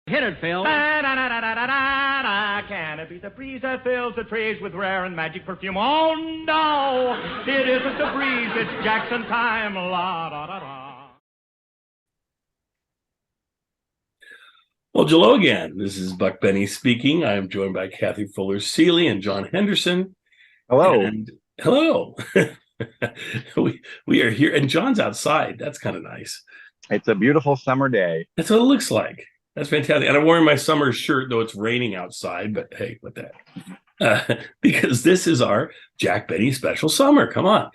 Hit it, Phil. Can it be the breeze that fills the trees with rare and magic perfume? Oh, no, it isn't the breeze, it's Jackson time. La, da, da, da. Well, hello again. This is Buck Benny speaking. I am joined by Kathy Fuller-Seeley and John Henderson. Hello. And hello. we are here, and John's outside. That's kind of nice. It's a beautiful summer day. That's what it looks like. That's fantastic. And I'm wearing my summer shirt, though it's raining outside. But hey, what the heck? Because this is our Jack Benny special summer. Come on.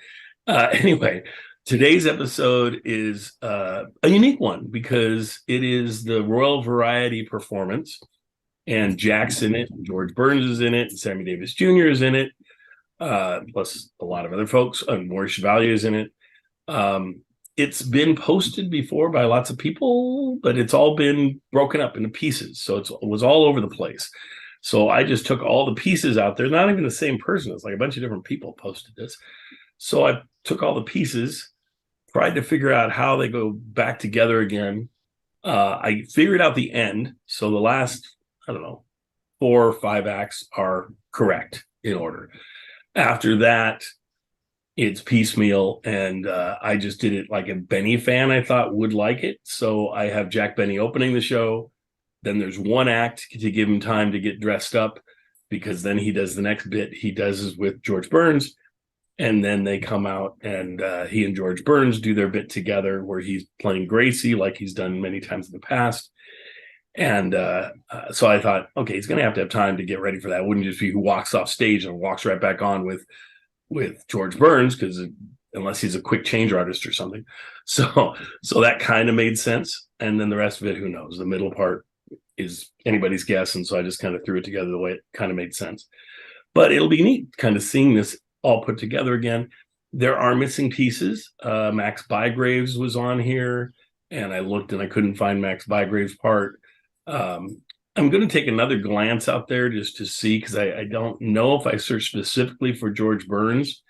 Anyway, today's episode is a unique one because it is the Royal Variety performance. And Jack's in it, and George Burns is in it, and Sammy Davis Jr. is in it, plus a lot of other folks. Maurice Chevalier is in it. It's been posted before by lots of people, but it's all been broken up into pieces. So it was all over the place. So I just took all the pieces out there. Not even the same person. It's like a bunch of different people posted this. So I took all the pieces, tried to figure out how they go back together again. I figured out the end. So the last, 4 or 5 acts are correct in order. After that, it's piecemeal, and I just did it like a Benny fan I thought would like it. So I have Jack Benny opening the show. Then there's one act to give him time to get dressed up, because then he does the next bit he does is with George Burns. And then they come out, and he and George Burns do their bit together where he's playing Gracie like he's done many times in the past. And so I thought, okay, he's going to have time to get ready for that. It wouldn't just be who walks off stage and walks right back on with George Burns, because unless he's a quick change artist or something. So that kind of made sense. And then the rest of it, who knows? The middle part is anybody's guess. And so I just kind of threw it together the way it kind of made sense. But it'll be neat kind of seeing this all put together again. There are missing pieces. Max Bygraves was on here, and I looked and I couldn't find Max Bygraves' part. I'm going to take another glance out there just to see, because I don't know if I searched specifically for George Burns.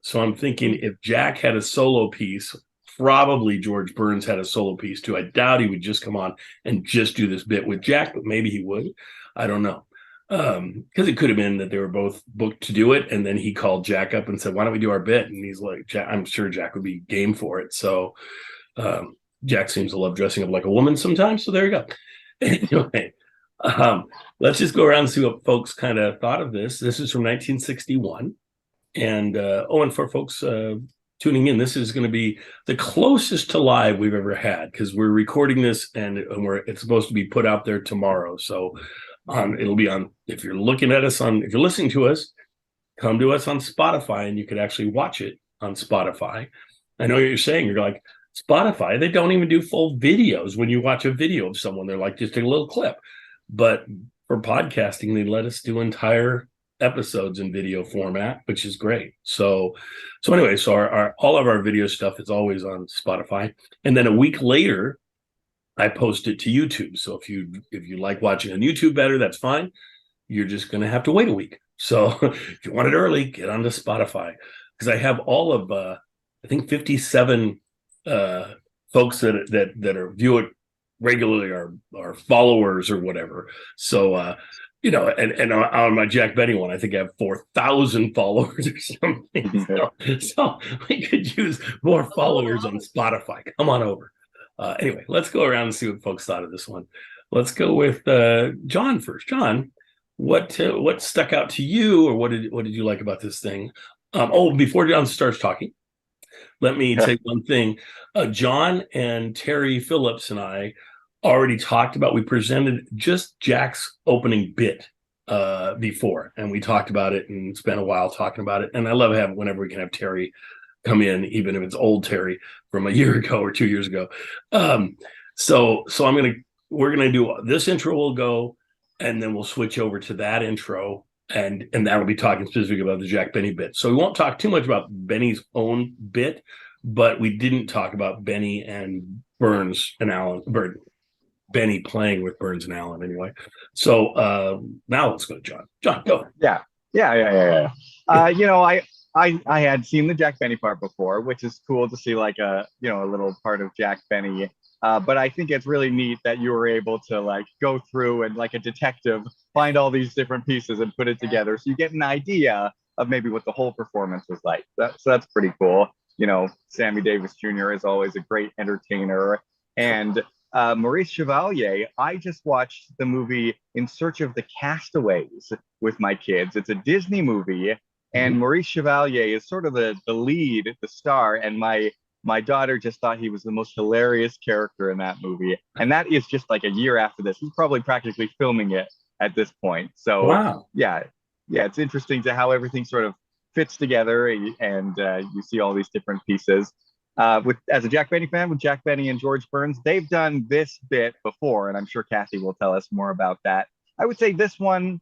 So I'm thinking if Jack had a solo piece, probably George Burns had a solo piece too. I doubt he would just come on and just do this bit with Jack, but maybe he would. I don't know. Because it could have been that they were both booked to do it, and then he called Jack up and said, why don't we do our bit? And he's like, I'm sure Jack would be game for it. So Jack seems to love dressing up like a woman sometimes. So there you go. Anyway. Let's just go around and see what folks kind of thought of this. This is from 1961. And and for folks tuning in, this is going to be the closest to live we've ever had, because we're recording this and it's supposed to be put out there tomorrow. So it'll be on, if you're listening to us, come to us on Spotify, and you could actually watch it on Spotify. I know what you're saying. You're like, Spotify, they don't even do full videos. When you watch a video of someone, they're like just a little clip. But for podcasting, they let us do entire episodes in video format, which is great. So anyway, our all of our video stuff is always on Spotify, and then a week later, I post it to YouTube. So if you like watching on YouTube better, that's fine. You're just going to have to wait a week. So if you want it early, get onto Spotify, because I have all of I think 57 folks that are view it regularly are followers or whatever. So and on my Jack Benny one, I think I have 4,000 followers or something. So we could use more followers on Spotify. Come on over. Anyway, let's go around and see what folks thought of this one. Let's go with John first. John, what stuck out to you, or what did you like about this thing? Before John starts talking, let me say one thing. John and Terry Phillips and I already talked about, we presented just Jack's opening bit before, and we talked about it and spent a while talking about it. And I love having, whenever we can have Terry come in, even if it's old Terry from a year ago or 2 years ago. So we're gonna do this intro, will go, and then we'll switch over to that intro, and that'll be talking specifically about the Jack Benny bit. So we won't talk too much about Benny's own bit, but we didn't talk about Benny and Burns and Allen. Benny playing with Burns and Allen anyway. So now let's go to John. John, go. Yeah. I had seen the Jack Benny part before, which is cool to see, like a little part of Jack Benny But I think it's really neat that you were able to like go through and like a detective find all these different pieces and put it together, so you get an idea of maybe what the whole performance was like. So that's pretty cool. You know, Sammy Davis Jr. is always a great entertainer, and Maurice Chevalier. I just watched the movie In Search of the Castaways with my kids. It's a Disney movie, and Maurice Chevalier is sort of the lead, the star, and my daughter just thought he was the most hilarious character in that movie. And that is just like a year after this. He's probably practically filming it at this point. So Wow. yeah, it's interesting to how everything sort of fits together, and you see all these different pieces. With as a Jack Benny fan, with Jack Benny and George Burns, they've done this bit before, and I'm sure Kathy will tell us more about that. I would say this one,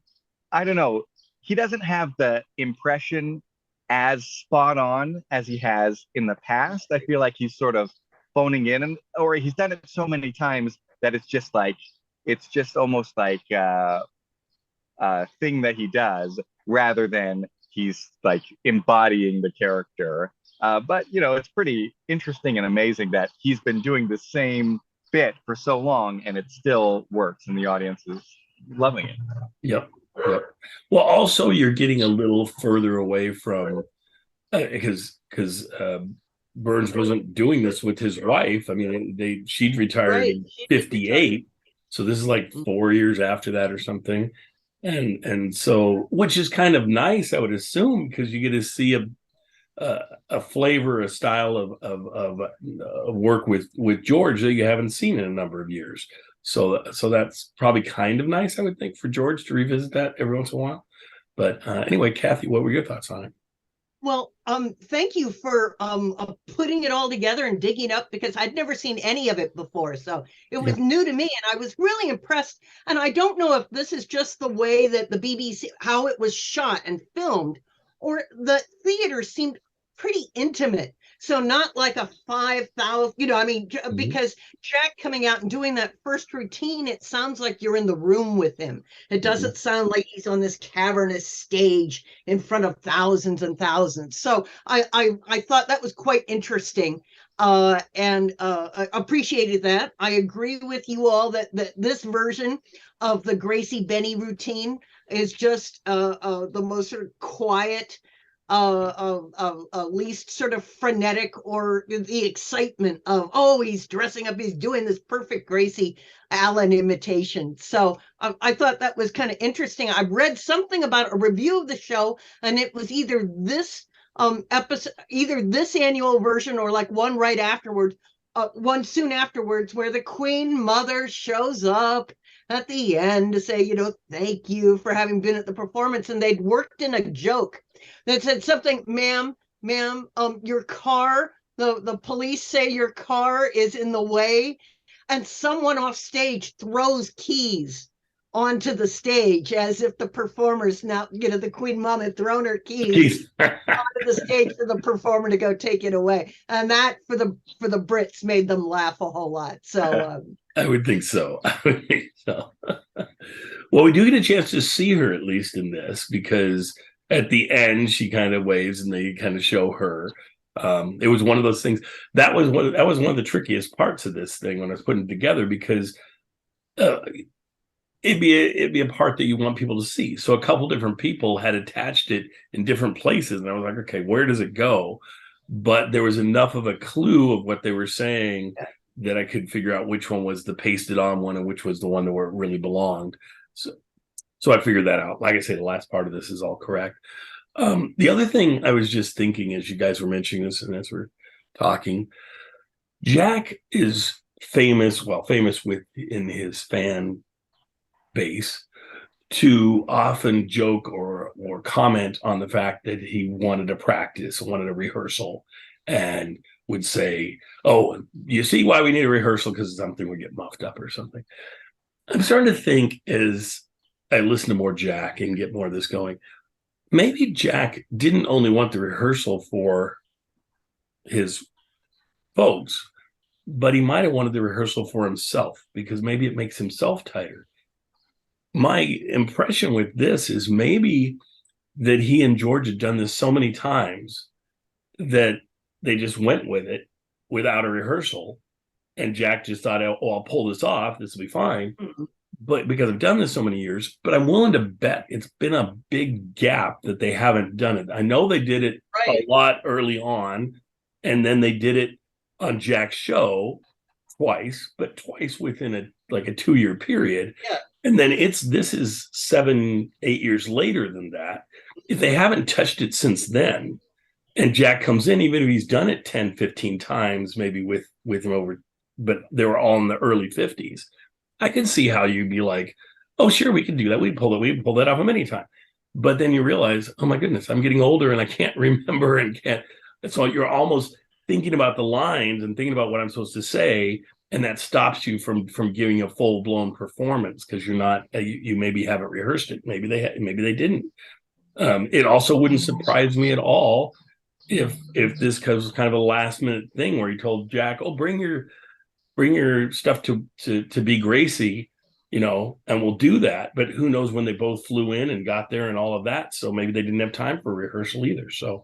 I don't know, he doesn't have the impression as spot on as he has in the past. I feel like he's sort of phoning in, or he's done it so many times that it's just almost like a thing that he does rather than he's like embodying the character. But you know, it's pretty interesting and amazing that he's been doing the same bit for so long and it still works and the audience is loving it. Yep. Well, also you're getting a little further away from because Burns wasn't doing this with his wife. I mean, she'd retired in 58, so this is like 4 years after that or something, and so, which is kind of nice, I would assume, because you get to see a flavor, a style of work with George that you haven't seen in a number of years. So that's probably kind of nice, I would think, for George to revisit that every once in a while. But anyway, Kathy, what were your thoughts on it? Well, thank you for putting it all together and digging up, because I'd never seen any of it before. So it was new to me, and I was really impressed. And I don't know if this is just the way that the BBC, how it was shot and filmed, or the theater seemed pretty intimate. So not like a 5,000, because Jack coming out and doing that first routine, it sounds like you're in the room with him. It doesn't sound like he's on this cavernous stage in front of thousands and thousands. So I thought that was quite interesting, and I appreciated that. I agree with you all that this version of the Gracie Benny routine is just the most sort of quiet, least sort of frenetic, or the excitement of, oh, he's dressing up, he's doing this perfect Gracie Allen imitation. So I thought that was kind of interesting. I read something about a review of the show, and it was either this episode, either this annual version or like one right afterwards, one soon afterwards, where the Queen Mother shows up at the end to say, thank you for having been at the performance. And they'd worked in a joke that said something, ma'am, your car, the police say your car is in the way. And someone off stage throws keys onto the stage as if the performers now, the Queen Mom had thrown her keys onto the stage for the performer to go take it away. And that for the Brits made them laugh a whole lot. So I would think so. Well, we do get a chance to see her, at least in this, because at the end she kind of waves and they kind of show her. It was one of those things that was one of the trickiest parts of this thing when I was putting it together, because it'd be a part that you want people to see. So a couple different people had attached it in different places, and I was like, okay, where does it go? But there was enough of a clue of what they were saying that I could figure out which one was the pasted on one and which was the one where it really belonged. So I figured that out. Like I say, the last part of this is all correct. The other thing I was just thinking as you guys were mentioning this and as we're talking, Jack is famous in his fan base to often joke or comment on the fact that he wanted a rehearsal, and would say, oh, you see why we need a rehearsal, because something would get muffed up or something. I'm starting to think, as I listen to more Jack and get more of this going, maybe Jack didn't only want the rehearsal for his folks, but he might have wanted the rehearsal for himself, because maybe it makes himself tighter. My impression with this is maybe that he and George had done this so many times that they just went with it without a rehearsal. And Jack just thought, oh, I'll pull this off. This will be fine. But because I've done this so many years, but I'm willing to bet it's been a big gap that they haven't done it. I know they did it a lot early on, and then they did it on Jack's show twice, but twice within a 2-year period. Yeah. And then this is 7-8 years later than that. If they haven't touched it since then, and Jack comes in, even if he's done it 10, 15 times, maybe with him over, but they were all in the early 50s. I can see how you'd be like, oh, sure, we can do that. We pull that off many times. But then you realize, oh my goodness, I'm getting older and I can't remember and can't. So you're almost thinking about the lines and thinking about what I'm supposed to say. And that stops you from giving a full blown performance because you're not, you maybe haven't rehearsed it. Maybe they didn't. It also wouldn't surprise me at all if this was kind of a last minute thing where he told Jack, oh, bring your stuff to be Gracie, and we'll do that. But who knows when they both flew in and got there and all of that. So maybe they didn't have time for rehearsal either. So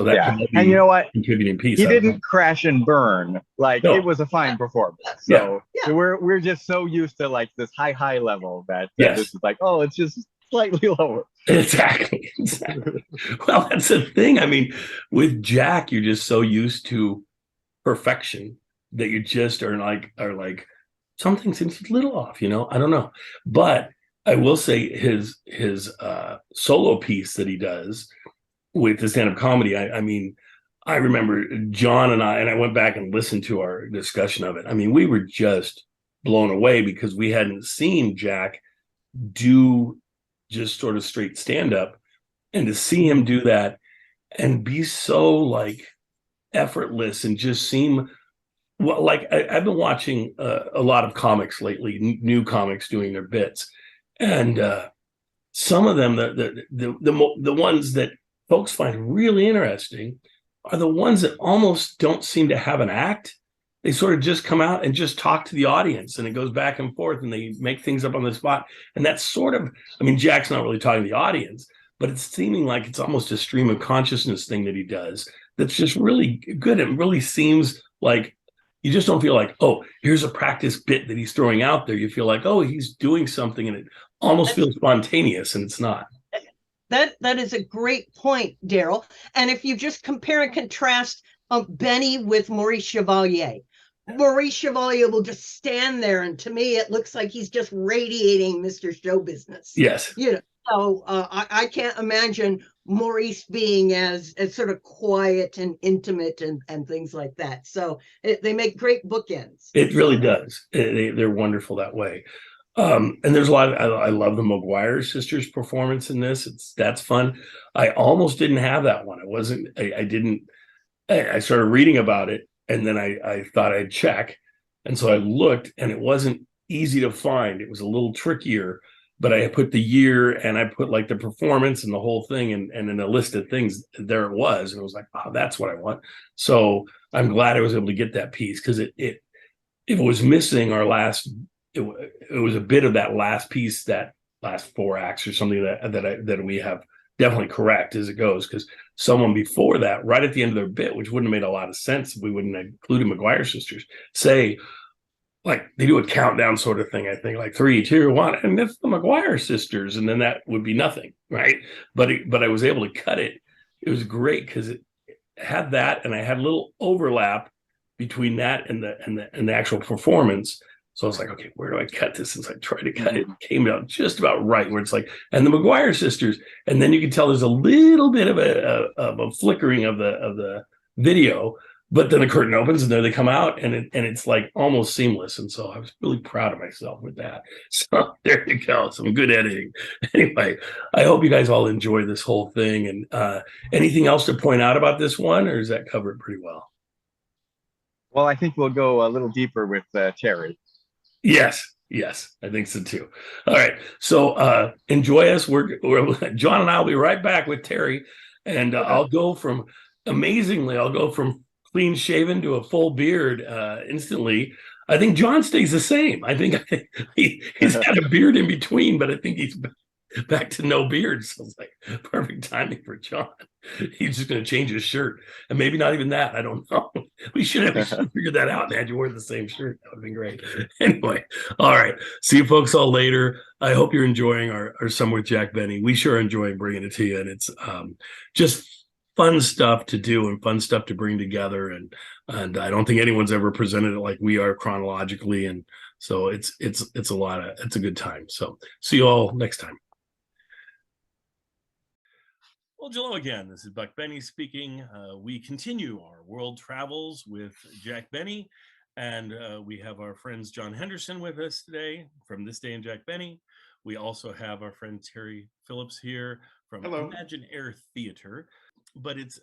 that could be and you know what? Contributing piece. He didn't crash and burn. No. It was a fine performance. So we're just so used to this high level that this is oh, it's just slightly lower. Exactly. Well, that's the thing. I mean, with Jack, you're just so used to perfection that you just are like something seems a little off, I don't know. But I will say his solo piece that he does with the stand-up comedy, I mean, I remember John and I went back and listened to our discussion of it. I mean, we were just blown away because we hadn't seen Jack do just sort of straight stand-up, and to see him do that and be so effortless and just seem I've been watching a lot of comics lately, new comics doing their bits, and some of them, the ones that folks find really interesting are the ones that almost don't seem to have an act. They sort of just come out and just talk to the audience, and it goes back and forth, and they make things up on the spot. And that's sort of, I mean, Jack's not really talking to the audience, but it's seeming like it's almost a stream of consciousness thing that he does that's just really good. It really seems like you just don't feel like, oh, here's a practice bit that he's throwing out there. You feel like, oh, he's doing something, and it almost feels spontaneous, and it's not. That is a great point, Daryl. And if you just compare and contrast Benny with Maurice Chevalier, Maurice Chevalier will just stand there, and to me, it looks like he's just radiating Mr. Show Business. Yes. So I can't imagine Maurice being as sort of quiet and intimate and things like that. So they make great bookends. It really does. They're wonderful that way. And there's a lot I love the Maguire Sisters performance in this. That's fun. I almost didn't have that one. I started reading about it, and then I thought I'd check. And so I looked, and it wasn't easy to find. It was a little trickier, but I put the year, and I put the performance and the whole thing, and in a list of things, there it was. And I was like, oh, that's what I want. So I'm glad I was able to get that piece, because if it was missing our last, it was a bit of that last piece, that last 4 acts or something that we have definitely correct as it goes, because someone before that, right at the end of their bit, which wouldn't have made a lot of sense if we wouldn't have included Maguire Sisters, say, they do a countdown sort of thing, I think, 3, 2, 1, and it's the Maguire Sisters, and then that would be nothing, right? But I was able to cut it. It was great because it had that, and I had a little overlap between that and the actual performance. So I was like, okay, where do I cut this? And so I tried to cut it. It came out just about right, where it's and the Maguire Sisters, and then you can tell there's a little bit of a flickering of the video, but then the curtain opens and there they come out, and it's almost seamless. And so I was really proud of myself with that. So there you go, some good editing. Anyway, I hope you guys all enjoy this whole thing. And anything else to point out about this one, or does that cover it pretty well? Well, I think we'll go a little deeper with Terry. Yes, I think so too. All right, so enjoy us. We're John and I will be right back with Terry, and I'll go from clean shaven to a full beard instantly. I think John stays the same. I think he's had a beard in between, but I think he's back to no beard. So it's perfect timing for John. He's just going to change his shirt, and maybe not even that. I don't know. We should have figured that out and had you wear the same shirt. That would have been great. Anyway, all right. See you folks all later. I hope you're enjoying our Summer with Jack Benny. We sure are enjoying bringing it to you, and it's just fun stuff to do and fun stuff to bring together. And I don't think anyone's ever presented it like we are chronologically, and so it's a good time. So see you all next time. Well, hello again. This is Buck Benny speaking. We continue our world travels with Jack Benny, and we have our friends John Henderson with us today from This Day in Jack Benny. We also have our friend Terry Phillips here from Imagine Air Theater. But it's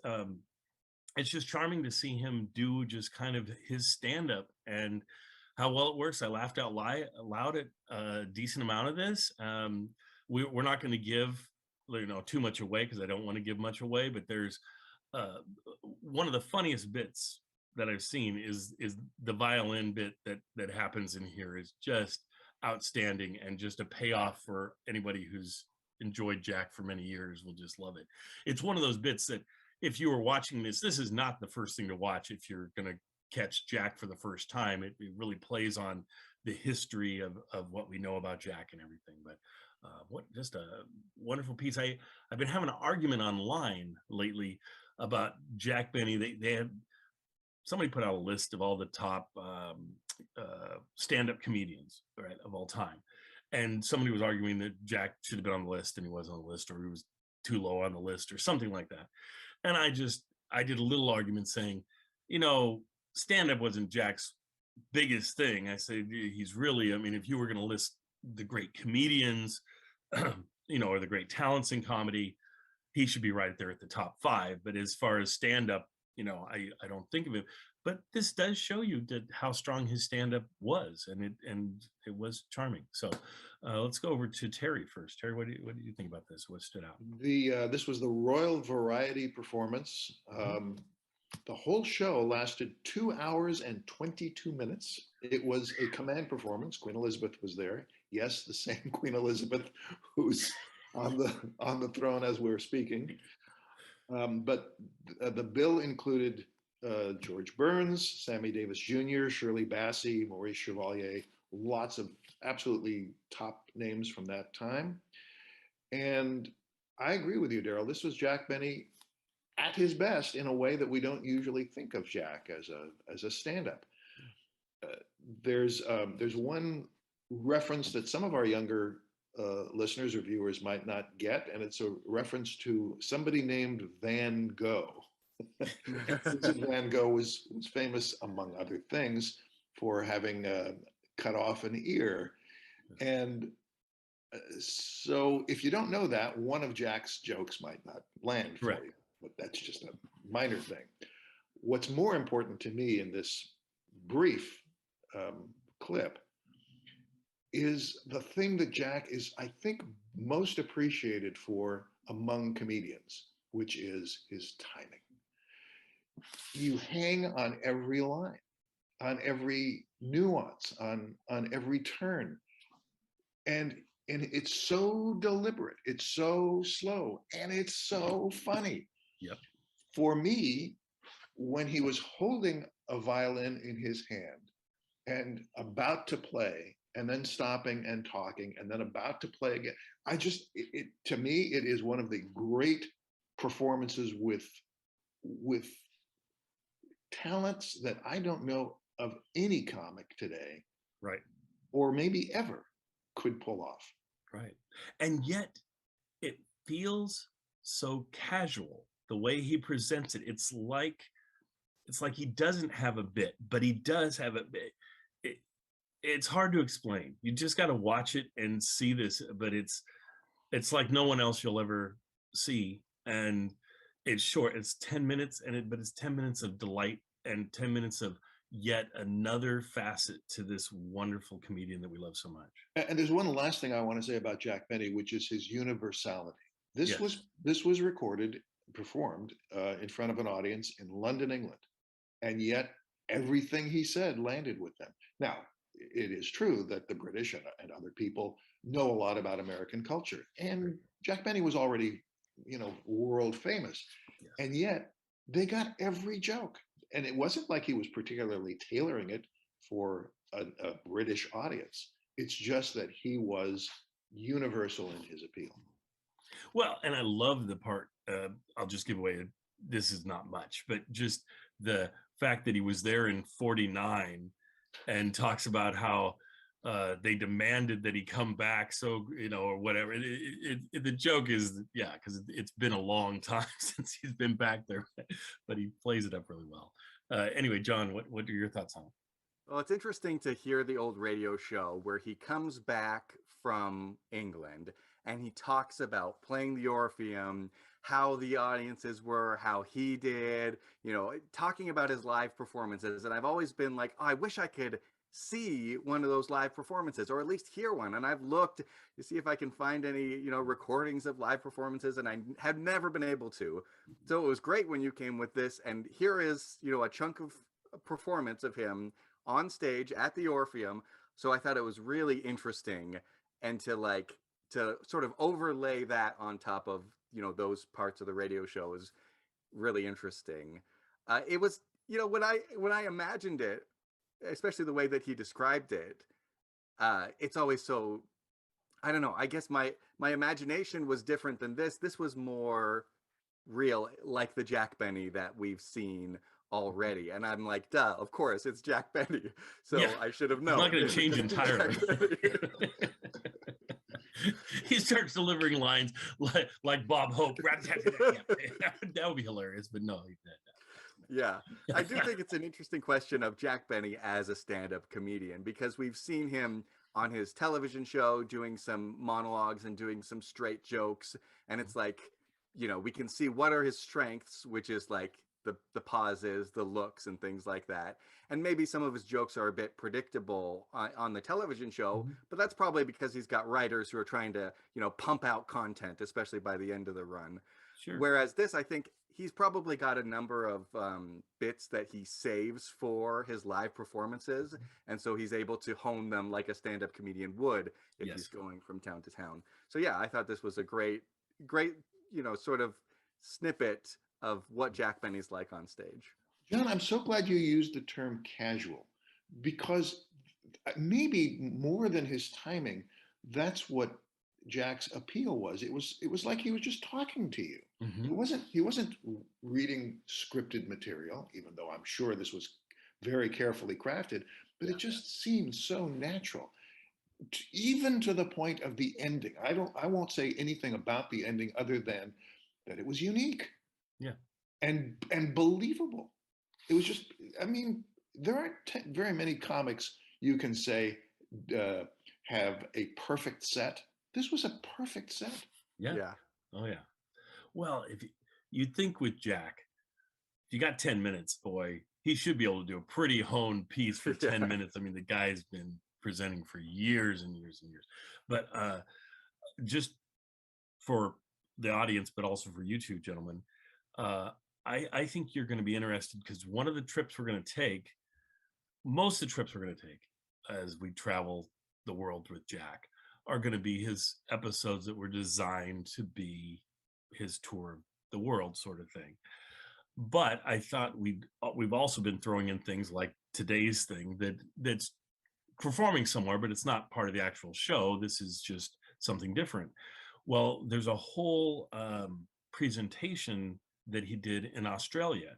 just charming to see him do just kind of his stand-up and how well it works. I laughed out loud at a decent amount of this. We're not going to give too much away because I don't want to give much away, but there's one of the funniest bits that I've seen is the violin bit that happens in here is just outstanding, and just a payoff for anybody who's enjoyed Jack for many years will just love it. It's one of those bits that if you were watching this is not the first thing to watch if you're going to catch Jack for the first time. It really plays on the history of what we know about Jack and everything. But what just a wonderful piece. I've been having an argument online lately about Jack Benny. They had somebody put out a list of all the top stand-up comedians, right, of all time, and somebody was arguing that Jack should have been on the list and he wasn't on the list, or he was too low on the list or something like that. And I did a little argument saying, stand-up wasn't Jack's biggest thing. I said he's really, if you were going to list the great comedians, or the great talents in comedy, he should be right there at the top 5. But as far as stand-up, I don't think of it. But this does show you how strong his stand-up was, and it was charming. So let's go over to Terry first. Terry, what do you think about this? What stood out? This was the Royal Variety performance. The whole show lasted 2 hours and 22 minutes. It was a command performance. Queen Elizabeth was there. Yes, the same Queen Elizabeth who's on the throne as we're speaking. But the bill included George Burns, Sammy Davis Jr., Shirley Bassey, Maurice Chevalier, lots of absolutely top names from that time. And I agree with you, Daryl. This was Jack Benny at his best in a way that we don't usually think of Jack as a stand-up. There's one reference that some of our younger listeners or viewers might not get, and it's a reference to somebody named Van Gogh. Vincent Van Gogh was famous, among other things, for having cut off an ear. And so if you don't know that, one of Jack's jokes might not land for you, but that's just a minor thing. What's more important to me in this brief clip is the thing that Jack is, I think, most appreciated for among comedians, which is his timing. You hang on every line, on every nuance, on every turn. And it's so deliberate, it's so slow, and it's so funny. Yep. For me, when he was holding a violin in his hand and about to play, and then stopping and talking, and then about to play again, to me, it is one of the great performances with talents that I don't know of any comic today, right, or maybe ever, could pull off. Right. And yet it feels so casual the way he presents it. It's like he doesn't have a bit, but he does have a bit. It's hard to explain. You just got to watch it and see this, but it's like no one else you'll ever see. And it's short. It's 10 minutes, but it's 10 minutes of delight and 10 minutes of yet another facet to this wonderful comedian that we love so much. And there's one last thing I want to say about Jack Benny, which is his universality. This was recorded, performed in front of an audience in London, England, and yet everything he said landed with them. Now, it is true that the British and other people know a lot about American culture, and Jack Benny was already, world famous. And yet they got every joke. And it wasn't like he was particularly tailoring it for a British audience. It's just that he was universal in his appeal. Well, and I love the part, I'll just give away, this is not much, but just the fact that he was there in 49 and talks about how they demanded that he come back, so, you know, or whatever. The joke is, yeah, because it's been a long time since he's been back there, but he plays it up really well. Anyway, John, what are your thoughts on it? Well, it's interesting to hear the old radio show where he comes back from England and he talks about playing the Orpheum, how the audiences were, how he did, you know, talking about his live performances. And I've always been like, oh, I wish I could see one of those live performances, or at least hear one. And I've looked to see if I can find any, you know, recordings of live performances, and I have never been able to. So it was great when you came with this, and here is, you know, a chunk of a performance of him on stage at the Orpheum. So I thought it was really interesting, and to sort of overlay that on top of, you know, those parts of the radio show is really interesting. It was, you know, when I imagined it, especially the way that he described it, it's always so, I don't know, I guess my imagination was different than this. This was more real, like the Jack Benny that we've seen already. And I'm like, duh, of course, it's Jack Benny. So yeah, I should have known. It's not going to change entirely. He starts delivering lines like Bob Hope. That would be hilarious, but no. Yeah, I do think it's an interesting question of Jack Benny as a stand-up comedian, because we've seen him on his television show doing some monologues and doing some straight jokes. And it's like, you know, we can see what are his strengths, which is like the pauses, the looks, and things like that. And maybe some of his jokes are a bit predictable on the television show, but that's probably because he's got writers who are trying to, you know, pump out content, especially by the end of the run. Sure. Whereas this, I think he's probably got a number of bits that he saves for his live performances. And so he's able to hone them like a stand-up comedian would if he's going from town to town. So yeah, I thought this was a great, you know, sort of snippet of what Jack Benny's like on stage. John, I'm so glad you used the term casual, because maybe more than his timing, that's what Jack's appeal was. It was like he was just talking to you. He wasn't reading scripted material, even though I'm sure this was very carefully crafted, but it just seemed so natural. Even to the point of the ending. I won't say anything about the ending other than that it was unique. Yeah. And believable. It was just, I mean, there aren't very many comics you can say have a perfect set. This was a perfect set. Yeah. Oh yeah. Well, if you'd think with Jack, if you got 10 minutes, boy, he should be able to do a pretty honed piece for 10 minutes. I mean, the guy's been presenting for years and years and years. But just for the audience, but also for you two gentlemen, I think you're going to be interested, because one of the trips we're going to take, most of the trips we're going to take as we travel the world with Jack, are going to be his episodes that were designed to be his tour of the world sort of thing. But I thought we've also been throwing in things like today's thing that's performing somewhere, but it's not part of the actual show. This is just something different. Well, there's a whole presentation that he did in Australia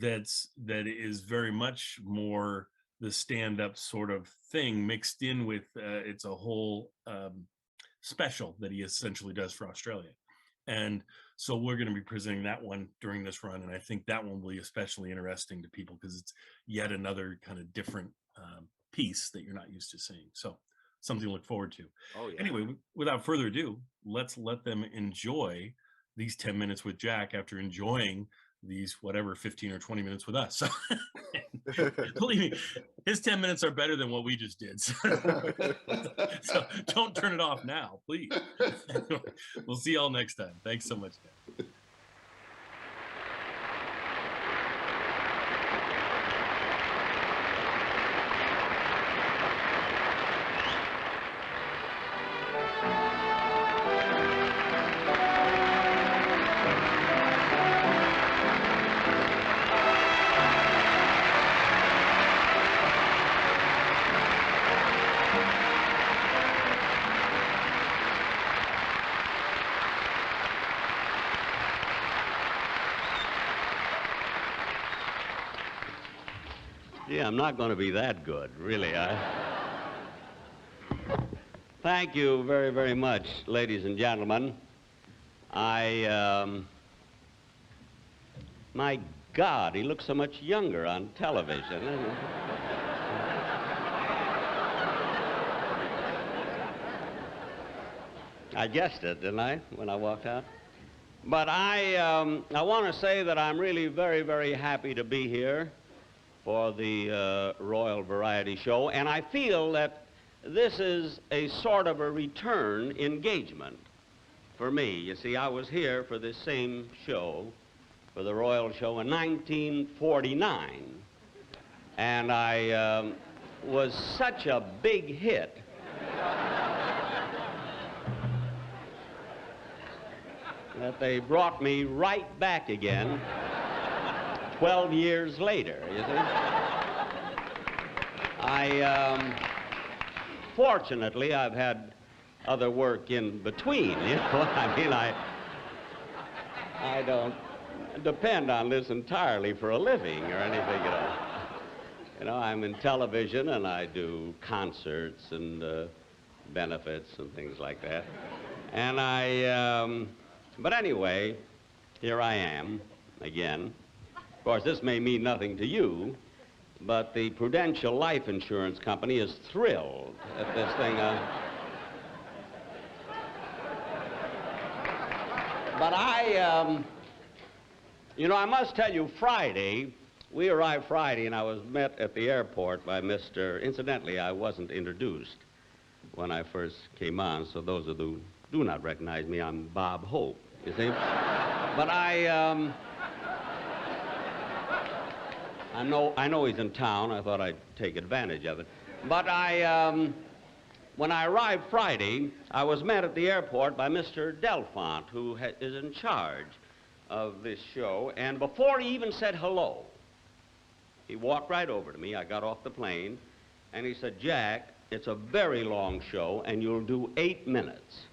that is very much more the stand-up sort of thing mixed in with it's a whole special that he essentially does for Australia. And so we're going to be presenting that one during this run, and I think that one will be especially interesting to people because it's yet another kind of different piece that you're not used to seeing. So something to look forward to. Oh, yeah. Anyway, without further ado, let's let them enjoy these 10 minutes with Jack after enjoying these whatever 15 or 20 minutes with us. So believe me, his 10 minutes are better than what we just did. So don't turn it off now, please. We'll see y'all next time. Thanks so much, guys. Gee, I'm not going to be that good, really. Thank you very, very much, ladies and gentlemen. My God, he looks so much younger on television. I guessed it, didn't I, when I walked out? But I want to say that I'm really very, very happy to be here for the Royal Variety Show, and I feel that this is a sort of a return engagement for me. You see, I was here for this same show, for the Royal Show in 1949, and I was such a big hit that they brought me right back again 12 years later, you see. Fortunately, I've had other work in between, you know. I mean, I don't depend on this entirely for a living or anything, you know. You know, I'm in television and I do concerts and benefits and things like that. And but anyway, here I am again. Of course, this may mean nothing to you, but the Prudential Life Insurance Company is thrilled at this thing. But you know, I must tell you, Friday, we arrived Friday, and I was met at the airport by incidentally, I wasn't introduced when I first came on, so those of you who do not recognize me, I'm Bob Hope, you see. But I know he's in town. I thought I'd take advantage of it. But when I arrived Friday, I was met at the airport by Mr. Delfont, who is in charge of this show. And before he even said hello, he walked right over to me. I got off the plane, and he said, "Jack, it's a very long show, and you'll do 8 minutes."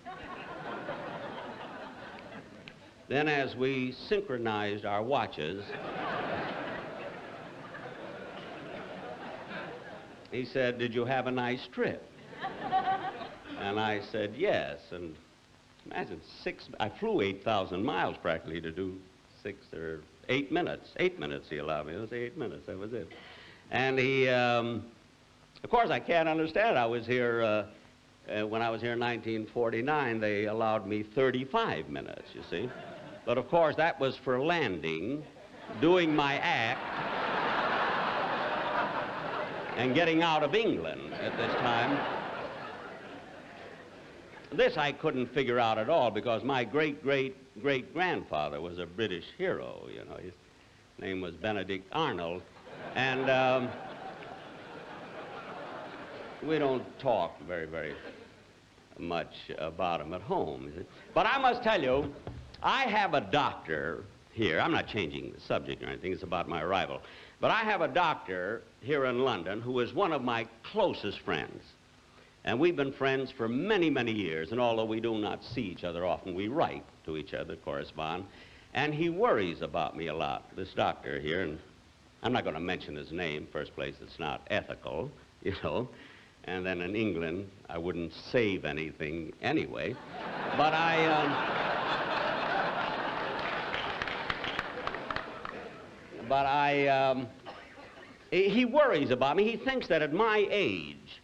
Then as we synchronized our watches, he said, "Did you have a nice trip?" And I said, "Yes." And imagine I flew 8,000 miles practically to do 6 or 8 minutes. 8 minutes he allowed me. It was 8 minutes, that was it. And he, of course, I can't understand. I was here, when I was here in 1949, they allowed me 35 minutes, you see. But of course, that was for landing, doing my act, and getting out of England at this time. This I couldn't figure out at all because my great-great-great-grandfather was a British hero, you know. His name was Benedict Arnold. And we don't talk very, very much about him at home. But I must tell you, I have a doctor here. I'm not changing the subject or anything. It's about my arrival. But I have a doctor here in London who is one of my closest friends. And we've been friends for many, many years. And although we do not see each other often, we write to each other, correspond. And he worries about me a lot, this doctor here. And I'm not going to mention his name. First place, it's not ethical, you know. And then in England, I wouldn't save anything anyway. But he worries about me. He thinks that at my age,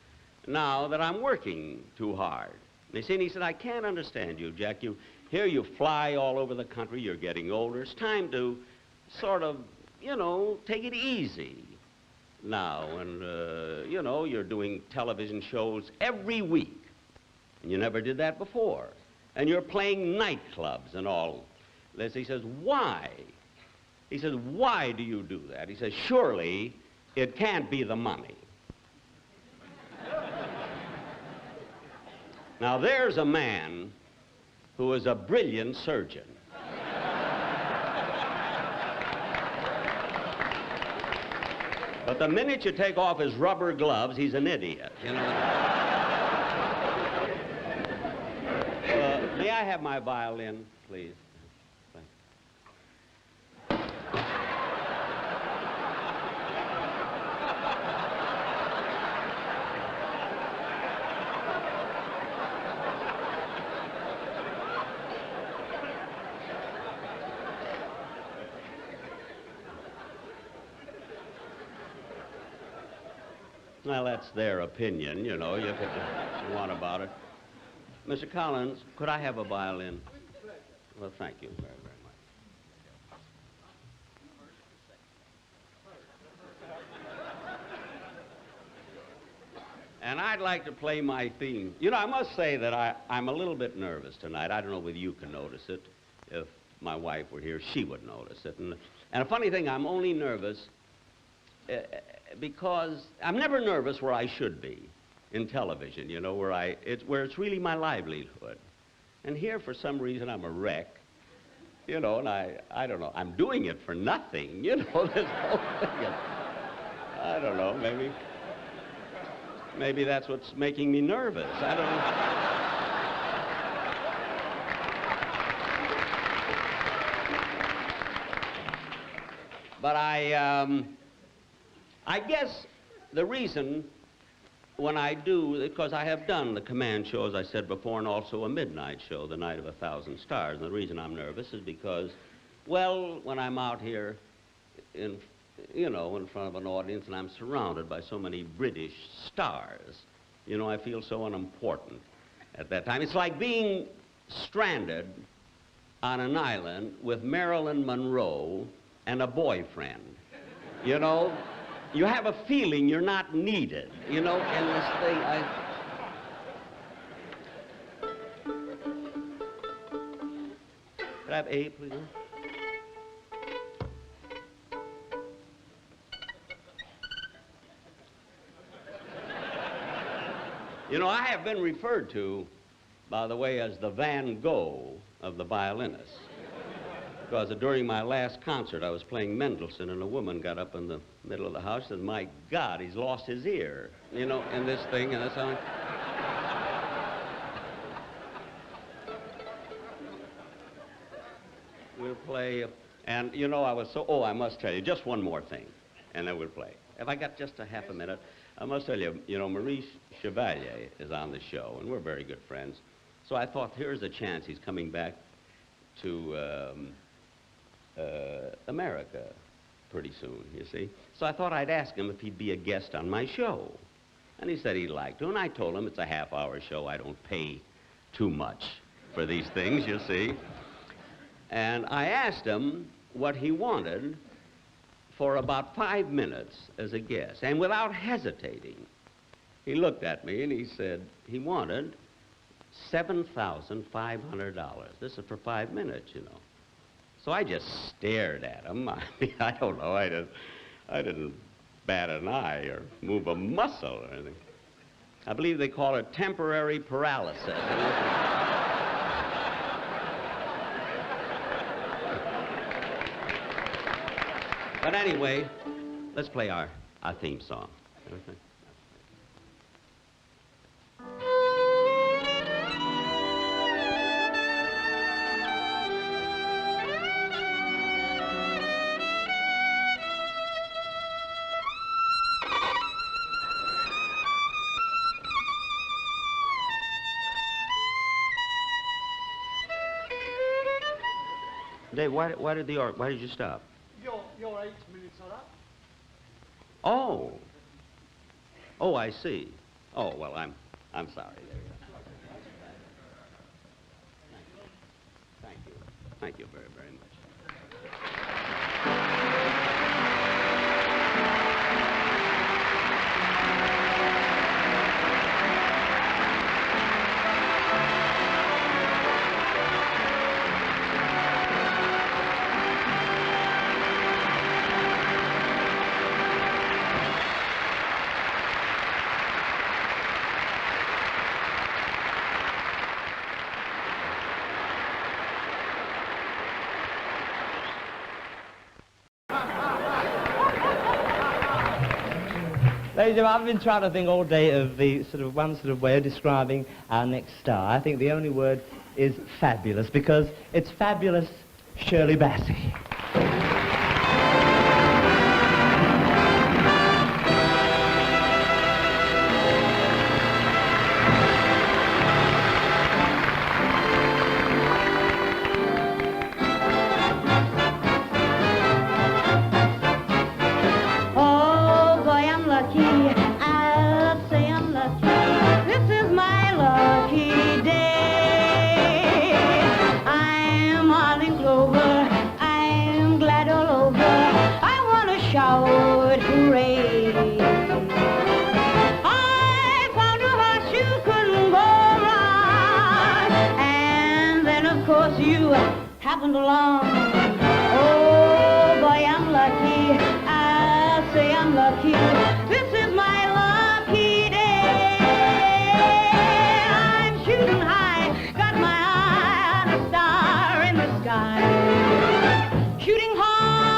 now that I'm working too hard. And he said, "I can't understand you, Jack. Here you fly all over the country. You're getting older. It's time to sort of, you know, take it easy now. And, you know, you're doing television shows every week. And you never did that before. And you're playing nightclubs and all." He says, "Why?" He says, "Why do you do that?" He says, "Surely it can't be the money." Now, there's a man who is a brilliant surgeon. But the minute you take off his rubber gloves, he's an idiot, you know. May I have my violin, please? Well, that's their opinion, you know. You could what you want about it. Mr. Collins, could I have a violin? Well, thank you very, very much. And I'd like to play my theme. You know, I must say that I'm a little bit nervous tonight. I don't know whether you can notice it. If my wife were here, she would notice it. And a funny thing, I'm only nervous because I'm never nervous where I should be in television, you know, where it's really my livelihood. And here, for some reason, I'm a wreck, you know, and I don't know. I'm doing it for nothing, you know, this whole thing. I don't know, maybe that's what's making me nervous. I don't know. But I guess the reason when I do, because I have done the command show, as I said before, and also a midnight show, The Night of 1,000 Stars. And the reason I'm nervous is because, well, when I'm out here in front of an audience and I'm surrounded by so many British stars, you know, I feel so unimportant at that time. It's like being stranded on an island with Marilyn Monroe and a boyfriend, you know? You have a feeling you're not needed, you know, and this thing, Could I have A, please? You know, I have been referred to, by the way, as the Van Gogh of the violinists. Because during my last concert, I was playing Mendelssohn, and a woman got up in the middle of the house and said, "My God, he's lost his ear," you know, in this thing, and that's how we'll play, and, you know, I must tell you, just one more thing, and then we'll play. If I got just a half a minute, I must tell you, you know, Maurice Chevalier is on the show, and we're very good friends. So I thought, here's a chance. He's coming back to America pretty soon, you see. So I thought I'd ask him if he'd be a guest on my show. And he said he'd like to, and I told him it's a half-hour show. I don't pay too much for these things, you see. And I asked him what he wanted for about 5 minutes as a guest. And without hesitating, he looked at me and he said he wanted $7,500. This is for 5 minutes, you know. So I just stared at him. I mean, I don't know. I didn't bat an eye or move a muscle or anything. I believe they call it temporary paralysis. But anyway, let's play our theme song. Okay. Dave, why did you stop? Your 8 minutes are up. Oh. Oh, I see. Oh, well, I'm sorry. There you go. Thank you. Thank you very, very much. Ladies and gentlemen, I've been trying to think all day of the one way of describing our next star. I think the only word is fabulous, because it's fabulous Shirley Bassey. it's you happened along. Oh boy, I'm lucky. I say I'm lucky. This is my lucky day. I'm shooting high, got my eye on a star in the sky. Shooting high,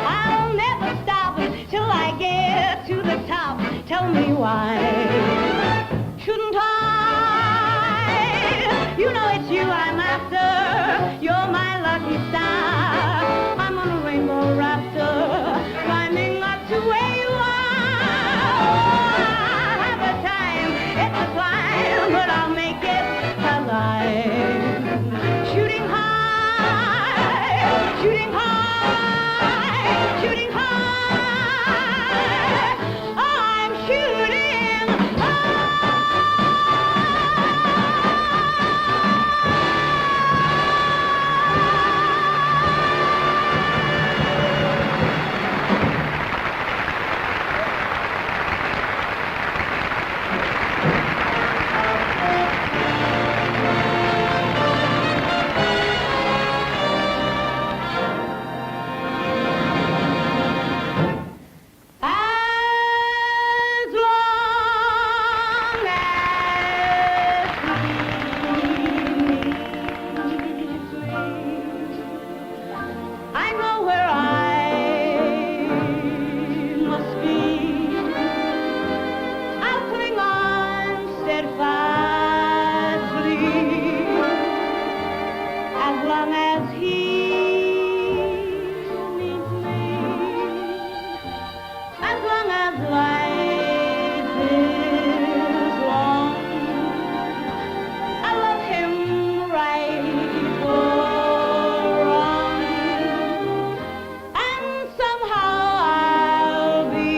I'll never stop till I get to the top. Tell me why. Shouldn't I? You know it's you I'm after. You're my lucky star. I'm on a rainbow rafter, climbing up to where you are. I'll have a time, it's a climb, but I'll make it alive. Shooting high, shooting high, shooting high. I'm shooting high. As long as I know where I must be, I'll cling on steadfastly. As long as he needs me, as long as life is long, I love him right or wrong, and somehow I'll be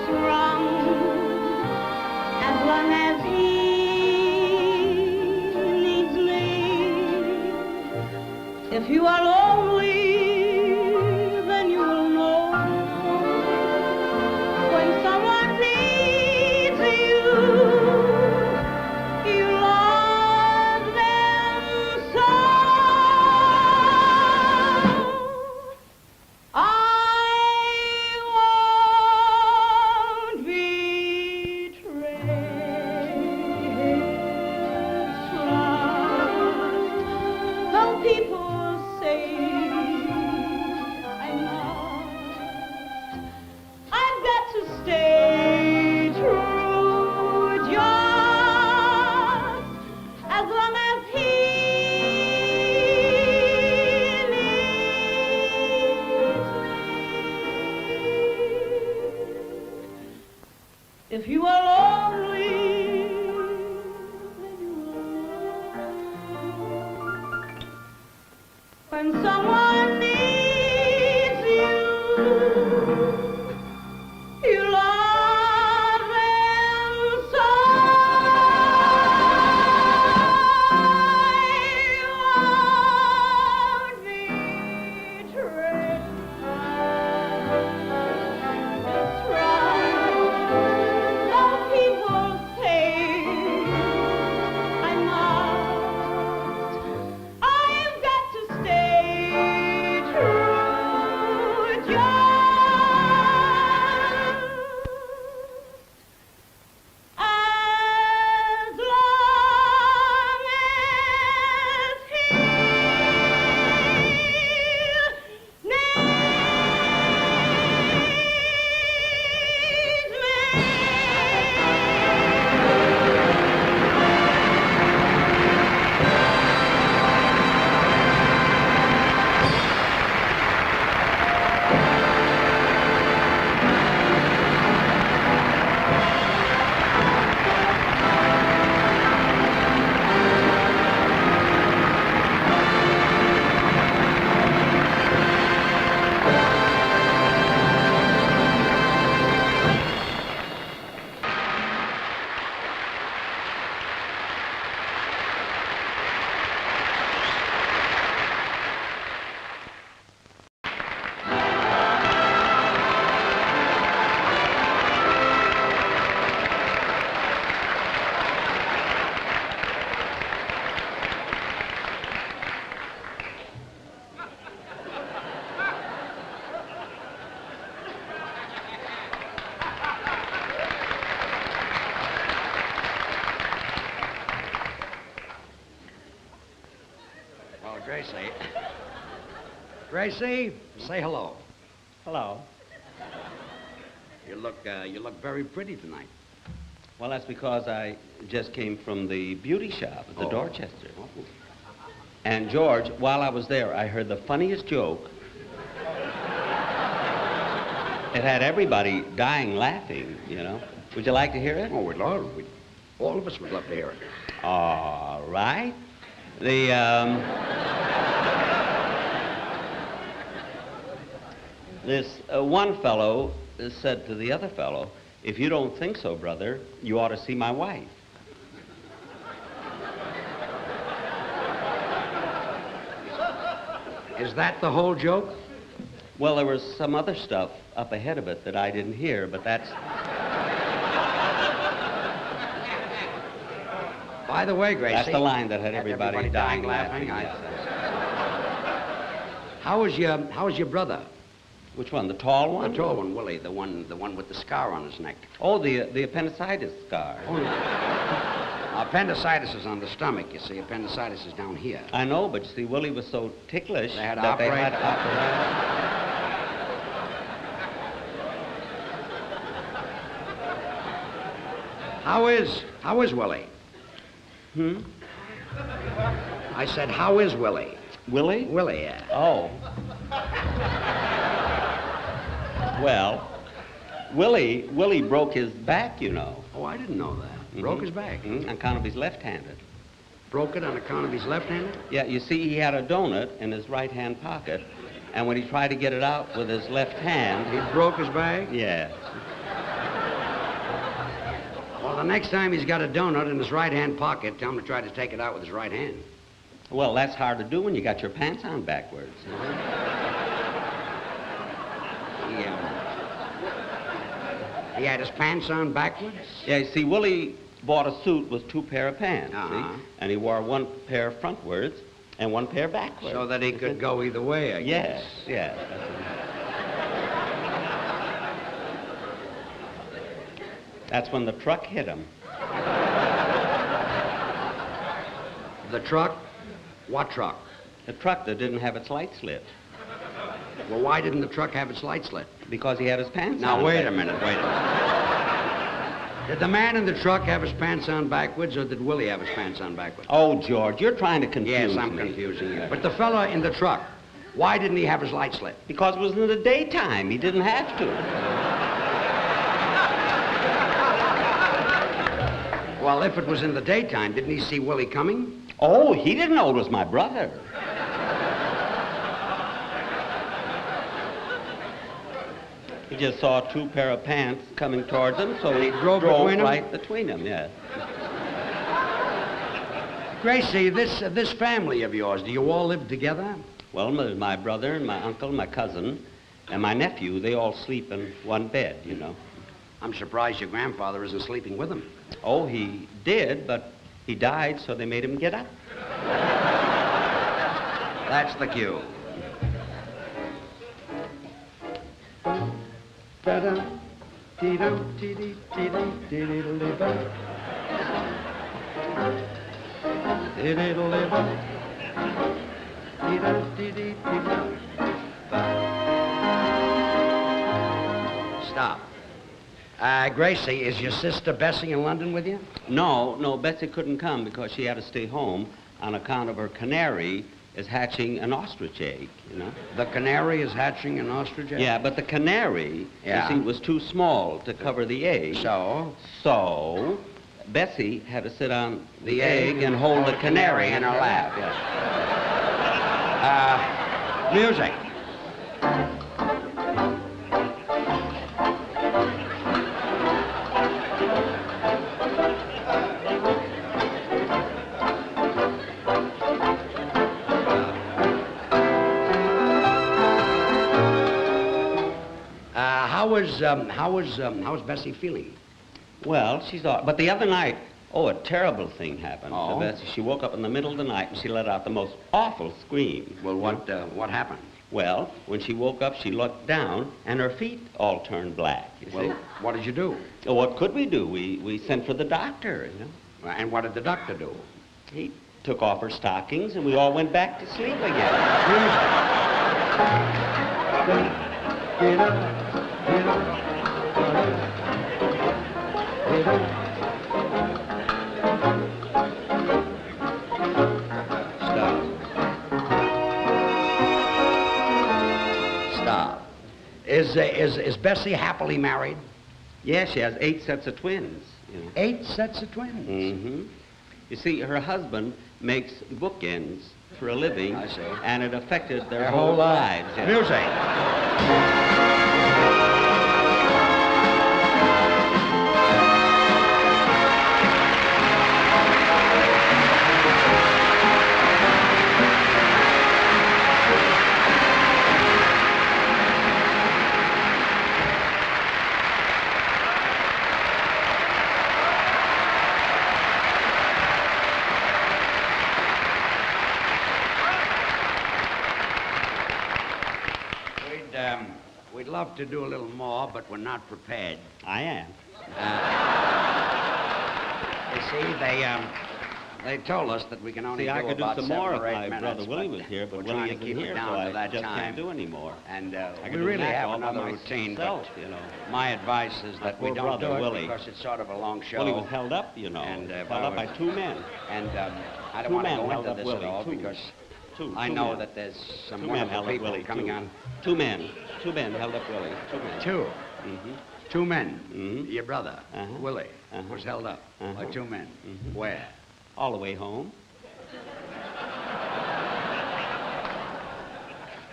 strong, as long as he needs me. If you are lonely, then you will know when someone needs you, you love them so. I won't betray his trust, though people say Gracie. Gracie, say hello. Hello. You look very pretty tonight. Well, that's because I just came from the beauty shop at the Dorchester. And George, while I was there, I heard the funniest joke. It had everybody dying laughing, you know. Would you like to hear it? Oh, we'd love it. All of us would love to hear it. All right. This one fellow said to the other fellow, "If you don't think so, brother, you ought to see my wife." Is that the whole joke? Well, there was some other stuff up ahead of it that I didn't hear, but that's... By the way, Gracie... That's the line that had everybody dying laughing. How was your brother? Which one, the tall one? The tall one, Willie, the one with the scar on his neck. Oh, the appendicitis scar. Oh, no. Appendicitis is on the stomach, you see. Appendicitis is down here. I know, but you see, Willie was so ticklish They had to that they operate. had to operate. How is Willie? I said, how is Willie? Willie? Willie, yeah. Oh. Well, Willie broke his back, you know. Oh, I didn't know that. Broke his back. On account of he's left-handed. Broke it on account of he's left-handed? Yeah, you see, he had a donut in his right-hand pocket, and when he tried to get it out with his left hand... He broke his back? Yeah. Well, the next time he's got a donut in his right-hand pocket, tell him to try to take it out with his right hand. Well, that's hard to do when you got your pants on backwards. He had his pants on backwards? Yeah, you see, Willie bought a suit with 2 pair of pants, see? And he wore 1 pair frontwards and 1 pair backwards. So that he could go either way, I guess. Yes. That's when the truck hit him. The truck? What truck? The truck that didn't have its light slit. Well, why didn't the truck have its light slit? Because he had his pants on. Now, wait a minute. Did the man in the truck have his pants on backwards, or did Willie have his pants on backwards? Oh, George, you're trying to confuse me. Yes, I'm confusing you. But the fella in the truck, why didn't he have his light slit? Because it was in the daytime. He didn't have to. Well, if it was in the daytime, didn't he see Willie coming? Oh, he didn't know it was my brother. He just saw 2 pair of pants coming towards him, so he drove between 'em? right between them, yeah. Gracie, this family of yours, do you all live together? Well, my brother and my uncle, my cousin, and my nephew, they all sleep in one bed, you know. I'm surprised your grandfather isn't sleeping with them. Oh, he did, but he died, so they made him get up. That's the cue. Stop. Gracie, is your sister Bassey in London with you? No, Betsy couldn't come because she had to stay home on account of her canary is hatching an ostrich egg, you know. The canary is hatching an ostrich egg? Yeah, but the canary, you see, was too small to cover the egg. So, Bessie had to sit on the egg and hold the canary in her lap. Yeah. Music. How was Bessie feeling? Well, she's all, but the other night, a terrible thing happened to Bessie. She woke up in the middle of the night and she let out the most awful scream. Well, what happened? Well, when she woke up, she looked down and her feet all turned black. You see? What did you do? What could we do? We sent for the doctor, you know. And what did the doctor do? took off her stockings, and we all went back to sleep again. Stop. Is Bassey happily married? Yeah, she has 8 sets of twins. You know. 8 sets of twins? Mm-hmm. You see, her husband makes bookends for a living, I see. and it affected their whole lives. Yeah. Music. We'd love to do a little more, but we're not prepared. I am. You see, they told us that we can only See, I do could do about some 7 more or 8 if my minutes. brother Willie was here, but we're Willie trying to isn't keep it here, down so to I that just time. can't do anymore. And I we could do really that have all by another routine, but myself, you know. my advice is that we poor don't brother, do it Willie. because it's sort of a long show. Willie was held up, you know, And, held up by 2 men. And I don't Two want to men go held into up this Willie, at all two. because Two I know men. that there's some 2 men wonderful held up people Willie. coming 2. on. 2 men. 2 men held up Willie. 2 men. 2. Mm-hmm. 2 men. Mhm. Your brother, Uh-huh. Willie, Uh-huh. was held up by Uh-huh. 2 men. Mhm. Where? All the way home.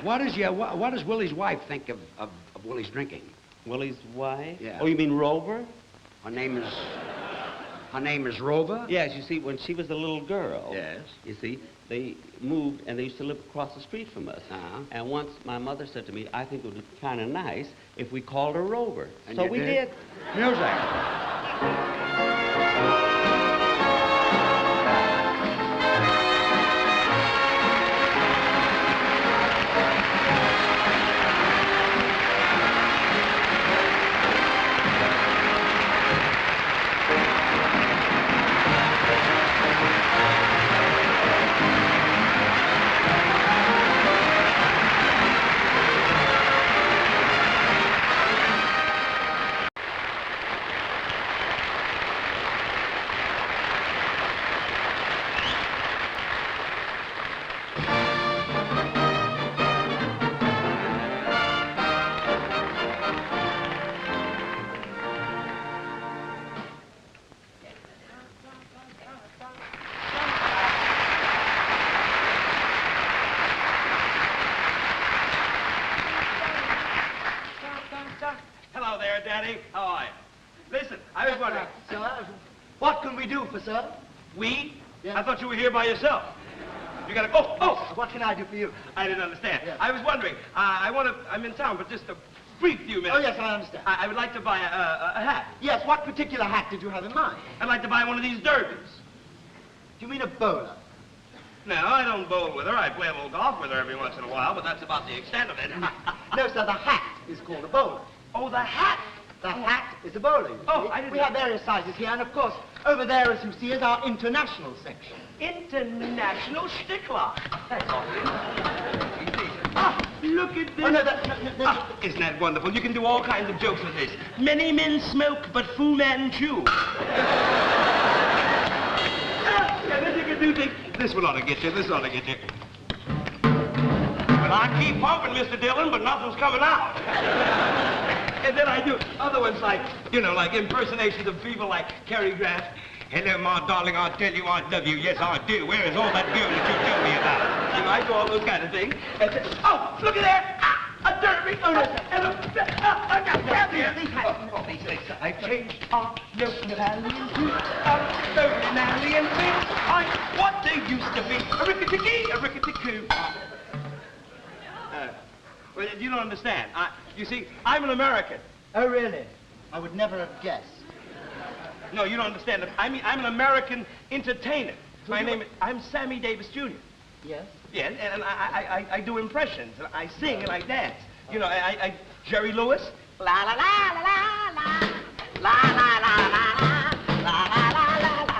What does Willie's wife think of Willie's drinking? Willie's wife? Yeah. Oh, you mean Rover? Her name is Rover? Yes, you see, when she was a little girl. Yes. You see, they moved and they used to live across the street from us. Uh-huh. And once my mother said to me, I think it would be kind of nice if we called her Rover. And so you we did? did. Music. Hello there, Daddy. How are you? Listen, I was wondering. Sir, what can we do for sir? We? Yeah. I thought you were here by yourself. You gotta. Oh! What can I do for you? I didn't understand. Yeah. I was wondering. I'm in town for just a brief few minutes. Oh, yes, I understand. I would like to buy a hat. Yes, what particular hat did you have in mind? I'd like to buy one of these derbies. Do you mean a bowler? No, I don't bowl with her. I play a little golf with her every once in a while, but that's about the extent of it. No, sir, the hat is called a bowler. Oh, the hat! The hat is a bowler. you Oh, see. I didn't We know. have various sizes here, and of course, over there, as you see, is our international section. International stickler. That's all. Look at this. Oh, no, Isn't that wonderful? You can do all kinds of jokes with this. Many men smoke, but few men chew. You can do things. This one ought to get you. This ought to get you. Well, I keep hoping, Mr. Dillon, but nothing's coming out. And then I do other ones like, like impersonations of people like Cary Grant. Hello, my darling, I tell you I love you. Yes, I do. Where is all that girl that you tell me about? I do all those kind of things. And then, oh, look at that! A derby! Oh, no. And I've changed our local Italian I'm what they used to be. A rickety-kee, a rickety-coo. Well, you don't understand. You see, I'm an American. Oh, really? I would never have guessed. No, you don't understand. I'm an American entertainer. I'm Sammy Davis Jr. Yes? Yes, and I do impressions, and I sing and I dance. Jerry Lewis. La la la la la la la la la la la la la la la.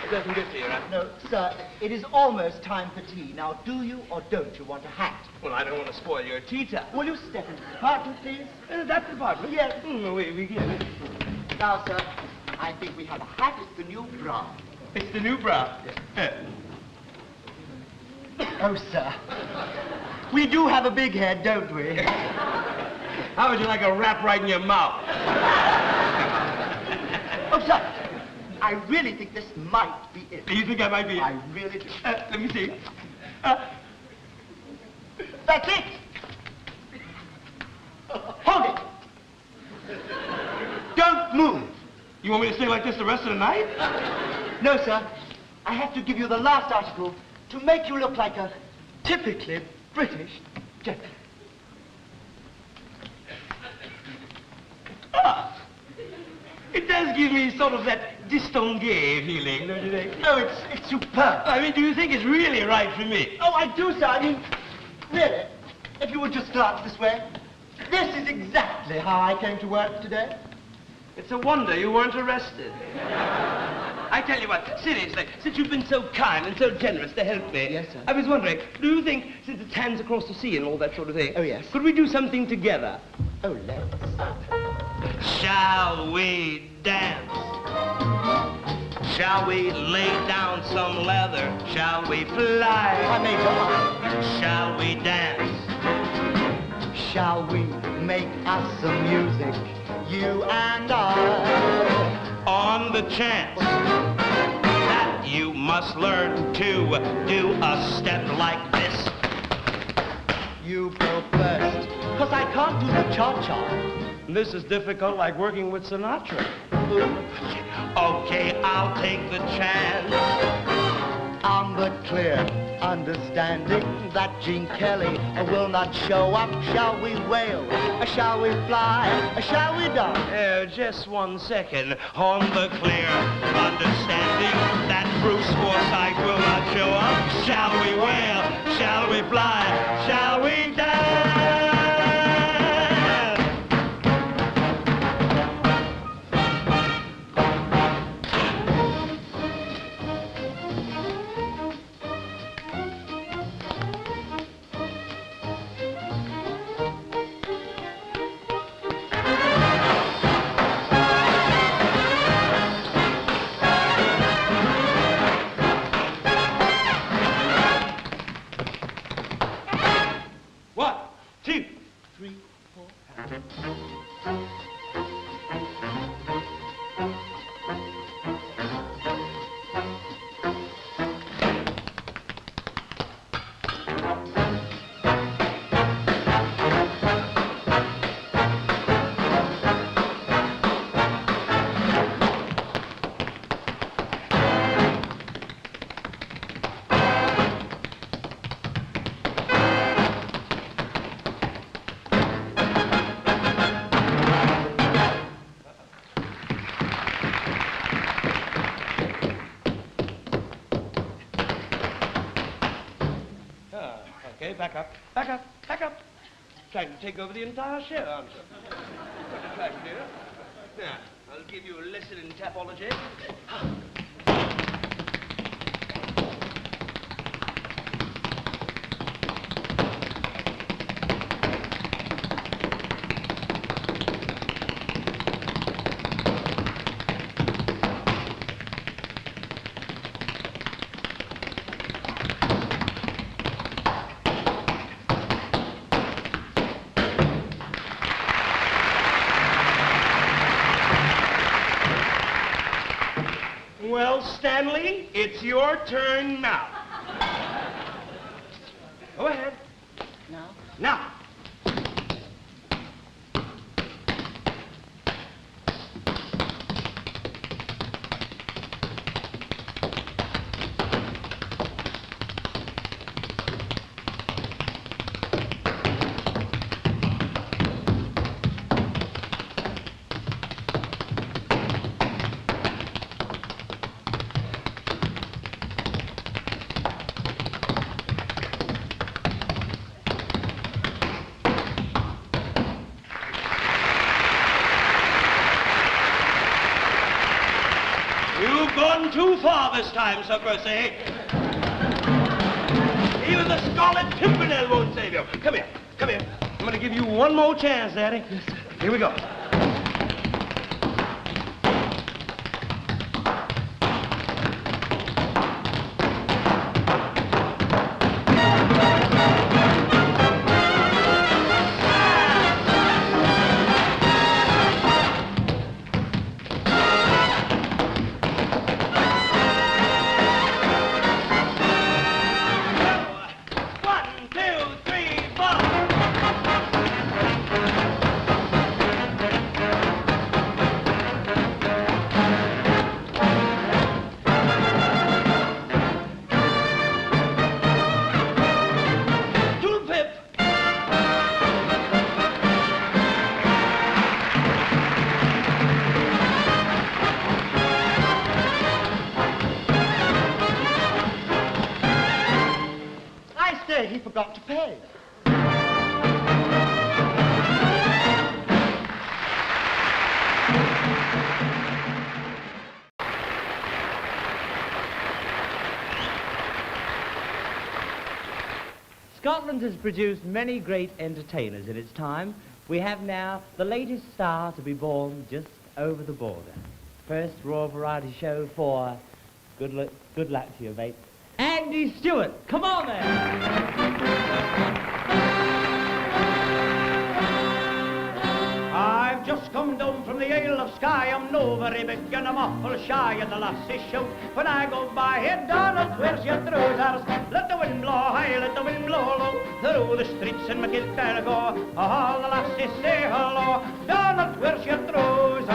doesn't get to you, right? No, sir, it is almost time for tea. Now, do you or don't you want a hat? Well, I don't want to spoil your tea time. Will you step into the department, please? That department? Yes. We get it. Now, sir, I think we have a hat. It's the new bra. It's the new bra. Oh, sir. We do have a big head, don't we? How would you like a rap right in your mouth? Oh, sir, I really think this might be it. You think I might be? I really do. Let me see. That's it. Hold it. Don't move. You want me to stay like this the rest of the night? No, sir. I have to give you the last article to make you look like a typically British gentleman. It does give me sort of that distingué feeling, don't you think? Oh, it's superb. I mean, do you think it's really right for me? Oh, I do, sir. I mean, really, if you would just glance this way, this is exactly how I came to work today. It's a wonder you weren't arrested. I tell you what, seriously, since you've been so kind and so generous to help me, Yes, sir. I was wondering, do you think, since it's hands across the sea and all that sort of thing, Oh, yes. could we do something together? Oh, let's. Shall we dance? Shall we lay down some leather? Shall we fly? I made your eye. Shall we dance? Shall we make us some music, you and I? On the chance that you must learn to do a step like this. You go first, because I can't do the cha-cha. This is difficult, like working with Sinatra. Okay, I'll take the chance. On the clear understanding that Gene Kelly will not show up. Shall we wail? Shall we fly? Shall we die? Just 1 second. On the clear understanding that Bruce Forsyth will not show up. Shall we wail? Shall we fly? Shall we die? Okay, back up, back up, back up. Trying to take over the entire show, aren't you? What are you trying to do? Now, I'll give you a lesson in tapology. Well, Stanley, it's your turn now. Go ahead. Now? Now. You've gone too far this time, Sir Percy. Even the Scarlet Pimpernel won't save you. Come here, come here. I'm going to give you one more chance, Daddy. Yes, sir. Here we go. He forgot to pay. Scotland has produced many great entertainers in its time. We have now the latest star to be born just over the border. First Royal Variety Show for good luck to you, mate. Andy Stewart, come on then! I've just come down from the ale of Skye. I'm no very big and I'm awful shy. And the lasses shout when I go by. Hey, Donald, where's your trousers? Let the wind blow high, let the wind blow low. Through the streets in McGuire go. All the lasses say hello. Donald, where's your trousers?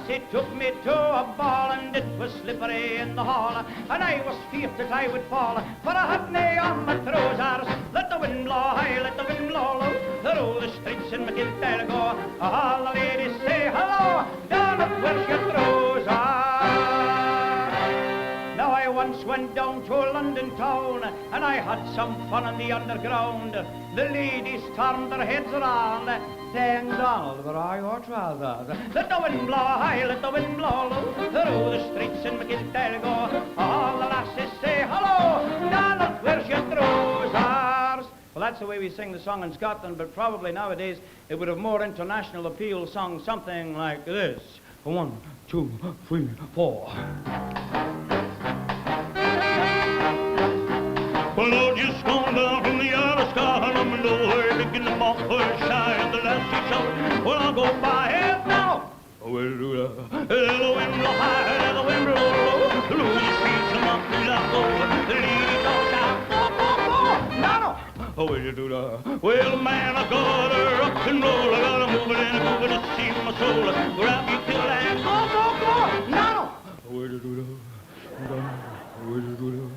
It took me to a ball and it was slippery in the hall, and I was feared that I would fall, for I had nae on my trousers. Let the wind blow high, let the wind blow low, through the streets in McGuire go. All the ladies say hello, Donald, where's your trousers? Now I once went down to London town, and I had some fun in the underground. The ladies turned their heads around, saying, Donald, where are your trousers? Let the wind blow high, let the wind blow low, through the streets in McGuire go. All the lasses say, hello, Donald, where's your trousers? Well, that's the way we sing the song in Scotland, but probably nowadays it would have more international appeal, sung something like this. 1, 2, 3, 4. Well, Lord, just gone down from the other sky, and I'm nowhere begin to mock her shy, and the lassie shout, well, I'll go by it now. Well, do the wind blow high, let the wind blow low, through the streets of Montreal go, the ladies all shout, go, go, go, no, no. Oh, will you do the, well, man, I got her rock and roll, I got her moving and moving to see my soul, grab you till and go, go, go, no, no. Oh, will you do the, will you do the,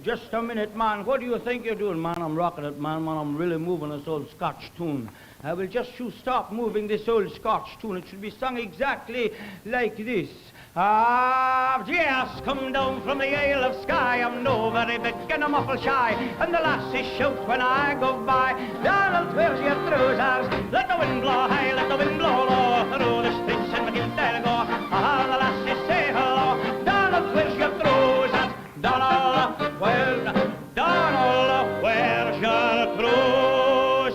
just a minute, man. What do you think you're doing, man? I'm rocking it, man. I'm really moving this old Scotch tune. I will just you stop moving this old Scotch tune. It should be sung exactly like this. Ah, yes, come down from the ale of Skye. I'm no very big and I'm awful shy, and the lasses shout when I go by. Donald, where's your trousers? Let the wind blow high, let the wind blow low, through the streets in McGuire go. Ah, the lasses say hello. Donald, where's your trousers? Donald, where's your trousers?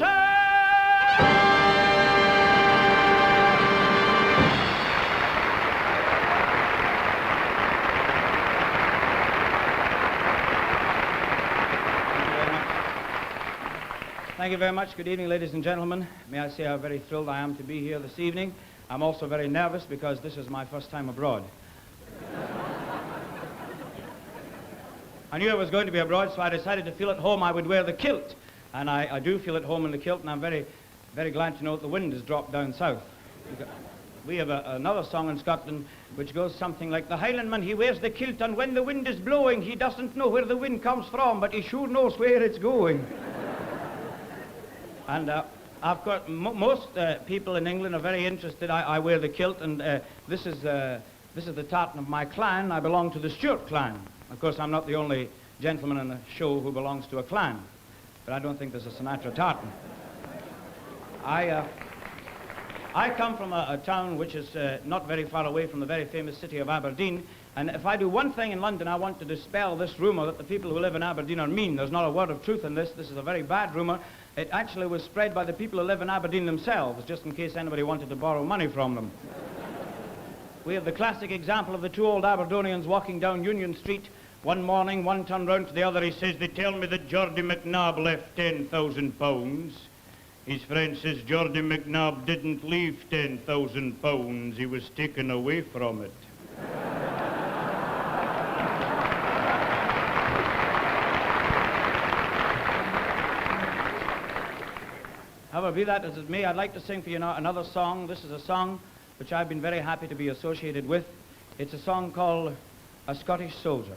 Thank you very much. Good evening, ladies and gentlemen. May I say how very thrilled I am to be here this evening. I'm also very nervous because this is my first time abroad. I knew I was going to be abroad, so I decided to feel at home I would wear the kilt. And I do feel at home in the kilt, and I'm very, very glad to know that the wind has dropped down south. We have another song in Scotland which goes something like, the Highlandman, he wears the kilt, and when the wind is blowing, he doesn't know where the wind comes from, but he sure knows where it's going. And of course, most people in England are very interested. I wear the kilt, and this is the tartan of my clan. I belong to the Stewart clan. Of course, I'm not the only gentleman in the show who belongs to a clan, but I don't think there's a Sinatra tartan. I come from a town which is not very far away from the very famous city of Aberdeen, and if I do one thing in London, I want to dispel this rumor that the people who live in Aberdeen are mean. There's not a word of truth in this. This is a very bad rumor. It actually was spread by the people who live in Aberdeen themselves, just in case anybody wanted to borrow money from them. We have the classic example of the two old Aberdonians walking down Union Street. One morning, one turned round to the other. He says, "They tell me that Geordie McNabb left £10,000. His friend says, "Geordie McNabb didn't leave £10,000. He was taken away from it." However, be that as it may, I'd like to sing for you now another song. This is a song which I've been very happy to be associated with. It's a song called "A Scottish Soldier."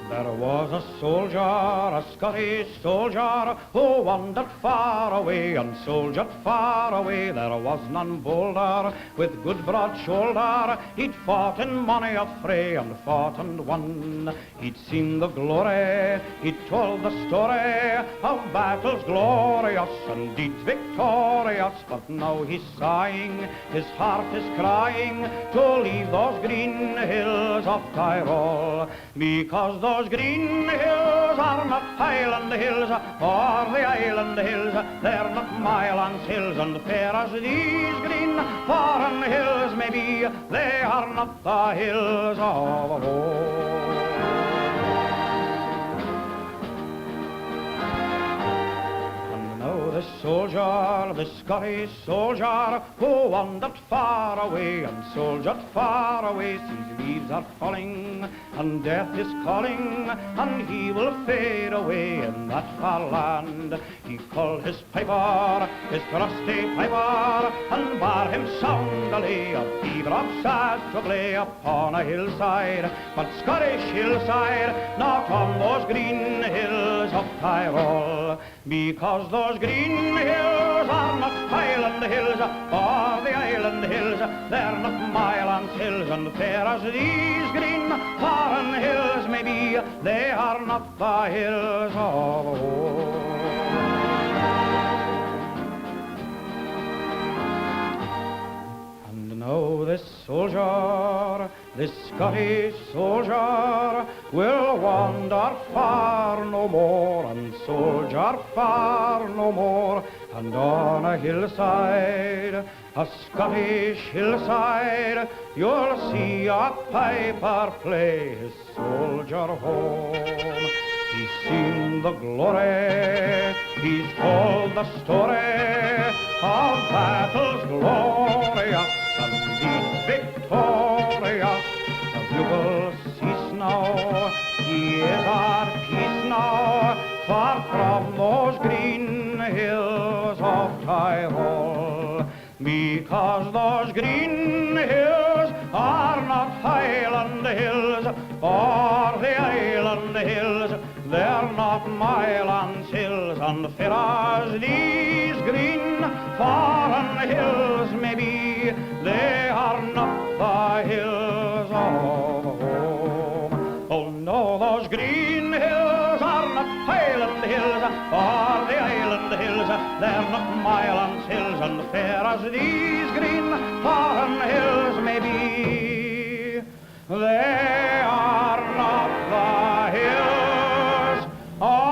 There was a soldier, a Scottish soldier, who wandered far away and soldiered far away. There was none bolder, with good broad shoulder. He'd fought in many a fray and fought and won. He'd seen the glory, he'd told the story of battles glorious and deeds victorious. But now he's sighing, his heart is crying to leave those green hills of Tyrol, because those green hills are not Highland hills or the Island hills. They're not Mylands hills, and fair as these green foreign hills may be, they are not the hills of home. And now the soldier, the Scottish soldier, who wandered far away and soldiered far away, sees leaves are falling and death is calling, and he will fade away in that far land. He called his piper, his trusty piper, and bar him soundly a beaver of sad to play upon a hillside, but Scottish hillside, not on those green hills of Tyrol, because those green hills are not Highland hills or the Island hills. They're not Mylands hills, and fair as these green foreign hills may be, they are not the hills of home. And now this soldier, this Scottish soldier, will wander far no more and soldier far no more, and on a hillside, a Scottish hillside, you'll see a piper play his soldier home. He's seen the glory, he's told the story of battles glorious and deeds victorious. The bugles cease now, he is our peace now, far from those green hills of Tyrol, because those green hills are not Highland hills or the Island hills. They're not Mylands hills, and fair as these green foreign hills may be, they are not the hills of home. Oh no, those green hills are not Highland hills or the Island hills. They're not Mylands hills, and fair as these green foreign hills may be, they are not the hills of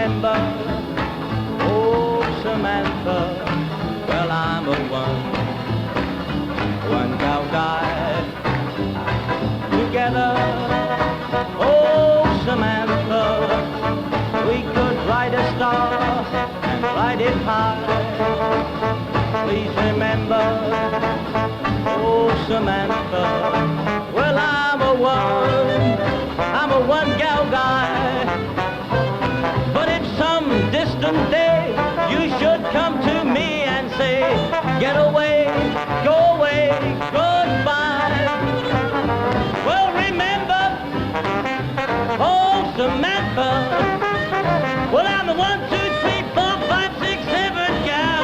remember, oh Samantha, well I'm a one gal guy. Together, oh Samantha, we could ride a star and ride it high. Please remember, oh Samantha, well I'm a one gal guy. But it's some distant day, you should come to me and say, get away, go away, goodbye. Well remember, oh Samantha, well I'm the 1, 2, 3, 4, 5, 6, 7 gal.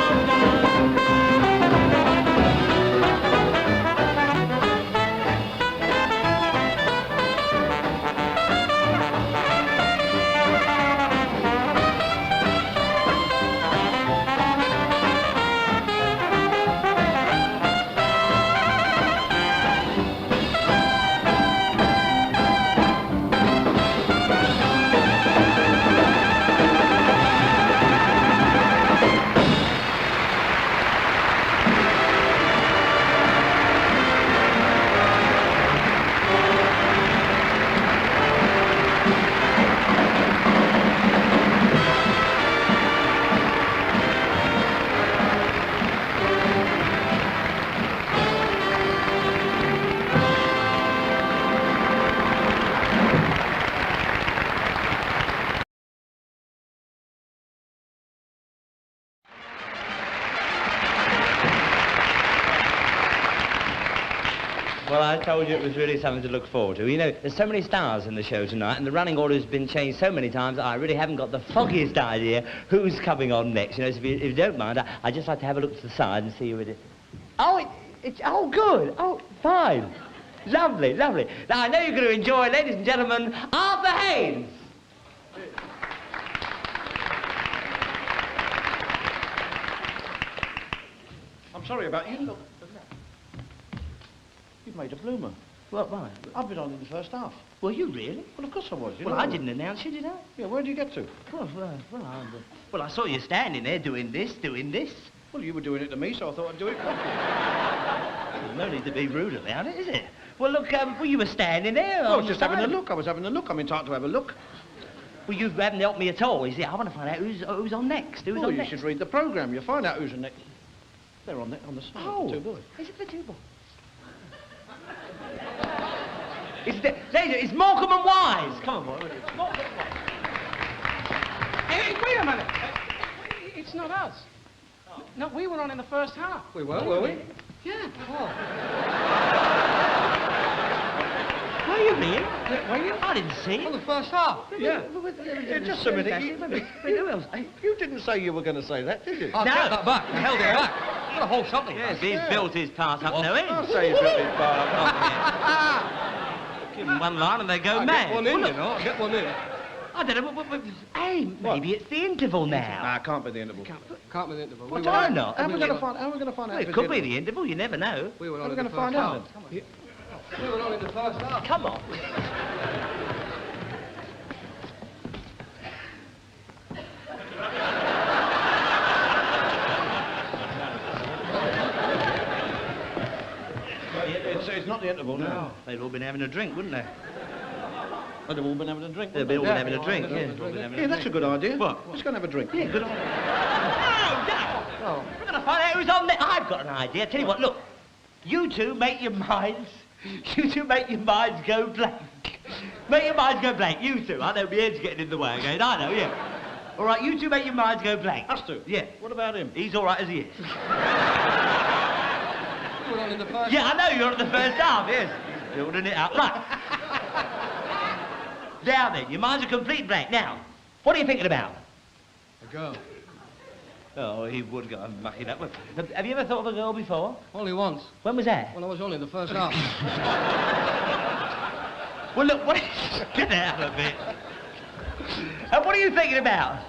Well, I told you it was really something to look forward to. You know, there's so many stars in the show tonight, and the running order has been changed so many times that I really haven't got the foggiest idea who's coming on next. You know, so if you don't mind, I'd just like to have a look to the side and see who it is. Oh, oh, good. Oh, fine. Lovely, lovely. Now, I know you're going to enjoy, ladies and gentlemen, Arthur Haynes. I'm sorry about you. Look. You've made a bloomer. What, why? I've been on in the first half. Were you really? Well, of course I was. Well, I didn't announce you, did I? Yeah, where did you get to? Well, I saw you standing there doing this. Well, you were doing it to me, so I thought I'd do it properly. There's no need to be rude about it, is it? Well, look, well, you were standing there. I was just having a look. I was having a look. I'm entitled to have a look. Well, you haven't helped me at all. You see, I want to find out who's on next. Who's on you next? should read the programme. You'll find out who's on next. They're on the side. Oh, the two boys. Is it the two boys? It's Morecambe and Wise. Come on, boy. Morecambe and Wise. Hey, wait a minute. It's not us. No, we were on in the first half. We were we? Yeah. Were you really? Were you? I didn't see it. On the first half? Yeah. Just a minute. Who else? You didn't say you were going to say that, did you? I'll take that back. I held it back. I've got to hold something. Yes, he's built his part up no end. I'll say you built his part up. Give them one line and they go mad. Get one in, you know. I'll get one in. I don't know. Hey, maybe it's the interval now. Nah, it can't be the interval. Can't be the interval. Why not? How are we going to find out? Well, it could be the interval. You never know. We were How on are we in the going to find first out? half. We were on in the first half. Come on. It's not the interval, no. They'd all been having a drink, wouldn't they? They'd have all been having a drink. They'd all been having a drink, yeah. Yeah, that's a good idea. What? Let's go and have a drink. Yeah, good idea. No. We're going to find out who's on next. I've got an idea. Tell you what, look. You two make your minds go blank. Make your minds go blank, you two. I know my head's getting in the way again. I know, yeah. All right, you two make your minds go blank. Us two? Yeah. What about him? He's all right as he is. We were on in the first Yeah, I know you're at the first half, yes. He's building it up. Right. Now then, your mind's a complete blank. Now, what are you thinking about? A girl. Oh, he would go. I'm mucking up. Have you ever thought of a girl before? Only once. When was that? When I was only in the first half. Well, look, get out of it. And what are you thinking about?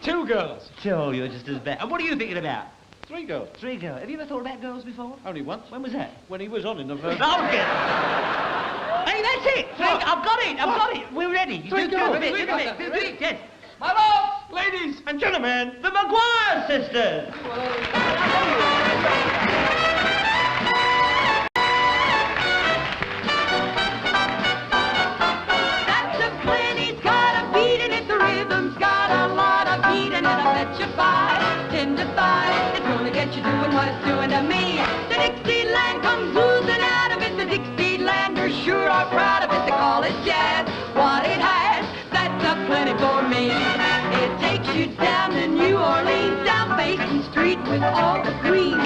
2 girls. Oh, you're just as bad. And what are you thinking about? 3 girls. 3 girls. Have you ever thought about girls before? Only once. When was that? When he was on in the first. Oh, hey, that's it. I've got it. We're ready. 3 girls. Yes. My love! Ladies and gentlemen, the Maguire Sisters. That's a plenty's got a beat in it, the rhythm's got a lot of heat in it. I bet you 5, 10 to 5, it's gonna get you doing what it's doing to me. The Dixieland comes oozing out of it, the Dixielanders sure are proud of it. They call it jazz, what it has, that's a plenty for me. It takes you down to New Orleans, down Bassey Street with all the green.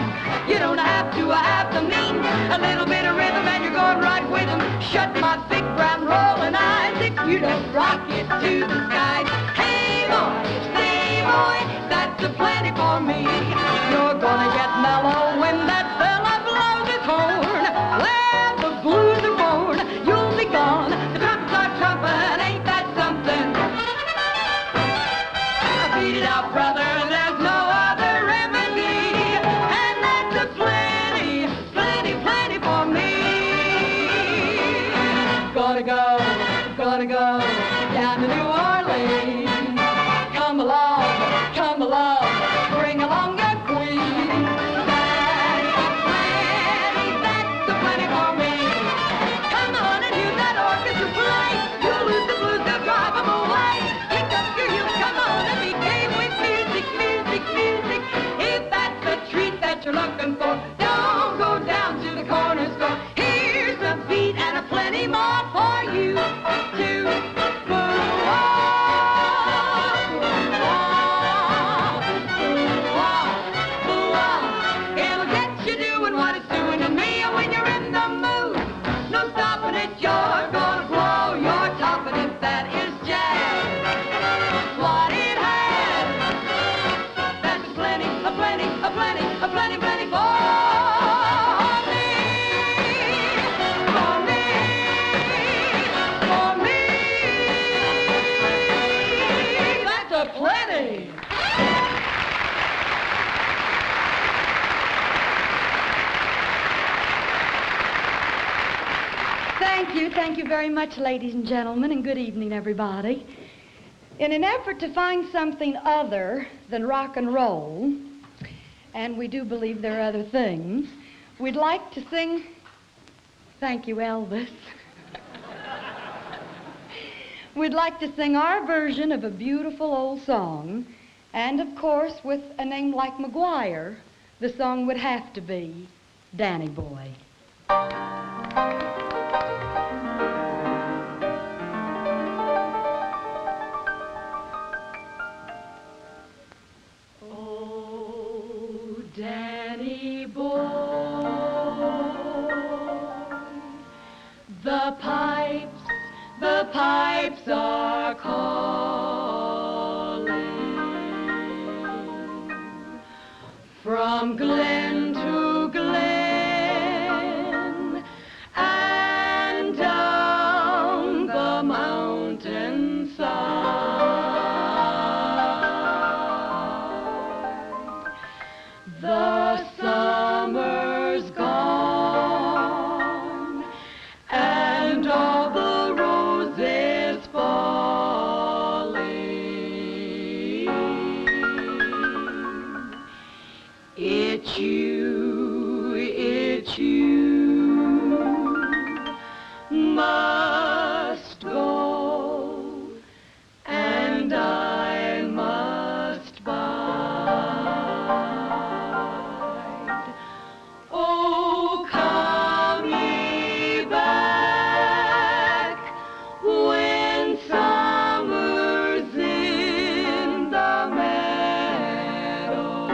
You don't have to have the mean, a little bit of rhythm and you're going right with them. Shut my big brown rolling eyes if you don't rock it to the skies. Hey boy, that's a plenty for me. You're gonna get mellow when that fella blows his horn. Where the blues are born, you'll be gone. The drums are trumping, ain't that something? Beat it out, brother, there's no other remedy. And that's a plenty, plenty, plenty for me. Gonna go down to New Orleans. Come along, bring along your queen. That's a plenty for me. Come on and hear that orchestra play. You'll lose the blues, they'll drive them away. Pick up your heels, come on and be gay with music, music, music. If that's the treat that you're looking for, don't go down to the corner store. Here's a beat and a plenty more for you to it'll get you doing what it's doing to me. And when you're in the mood, no stopping it, you're gonna blow your top. And if that is jazz, what it has, that's a plenty, a plenty, a plenty, a plenty, plenty for me. For me, for me, that's a plenty. Thank you very much, ladies and gentlemen, and good evening, everybody. In an effort to find something other than rock and roll, and we do believe there are other things, we'd like to sing, thank you, Elvis. We'd like to sing our version of a beautiful old song, and of course, with a name like McGuire, the song would have to be Danny Boy. Danny boy, the pipes are calling from glen to glen and down the mountainside. The summer's gone and all the roses falling. It's you must go and I must bide. Oh, come ye back when summer's in the meadow,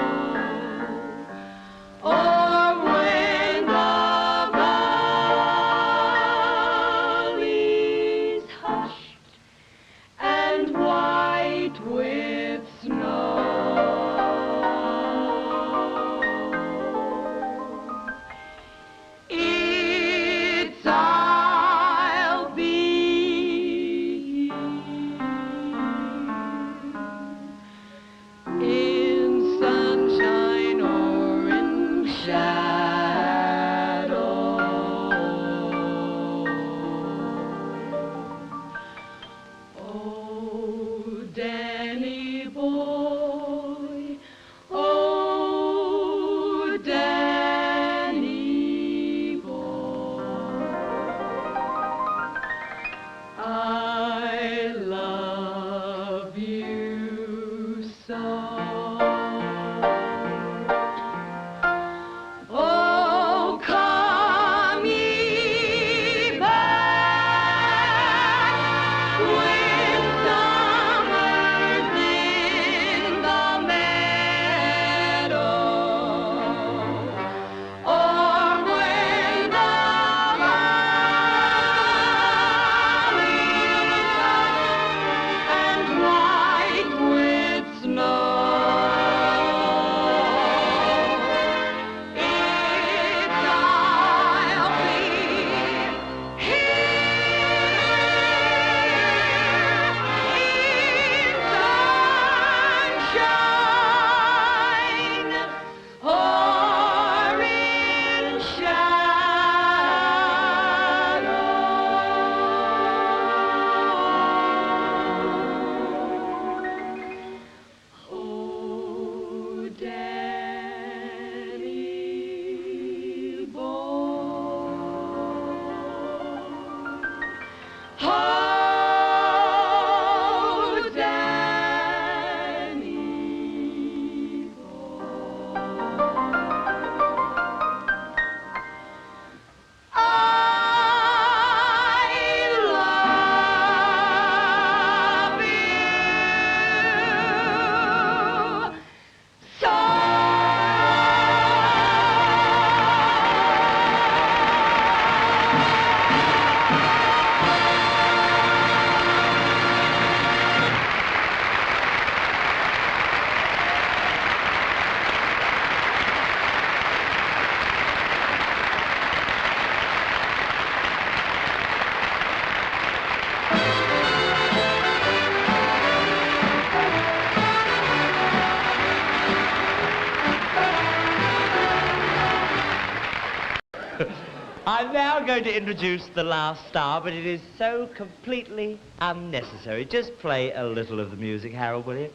or when the valley's hushed and white with snow. It's I'll be in sunshine or in shadow. Oh, Danny I'm now going to introduce the last star, but it is so completely unnecessary. Just play a little of the music, Harold, will you?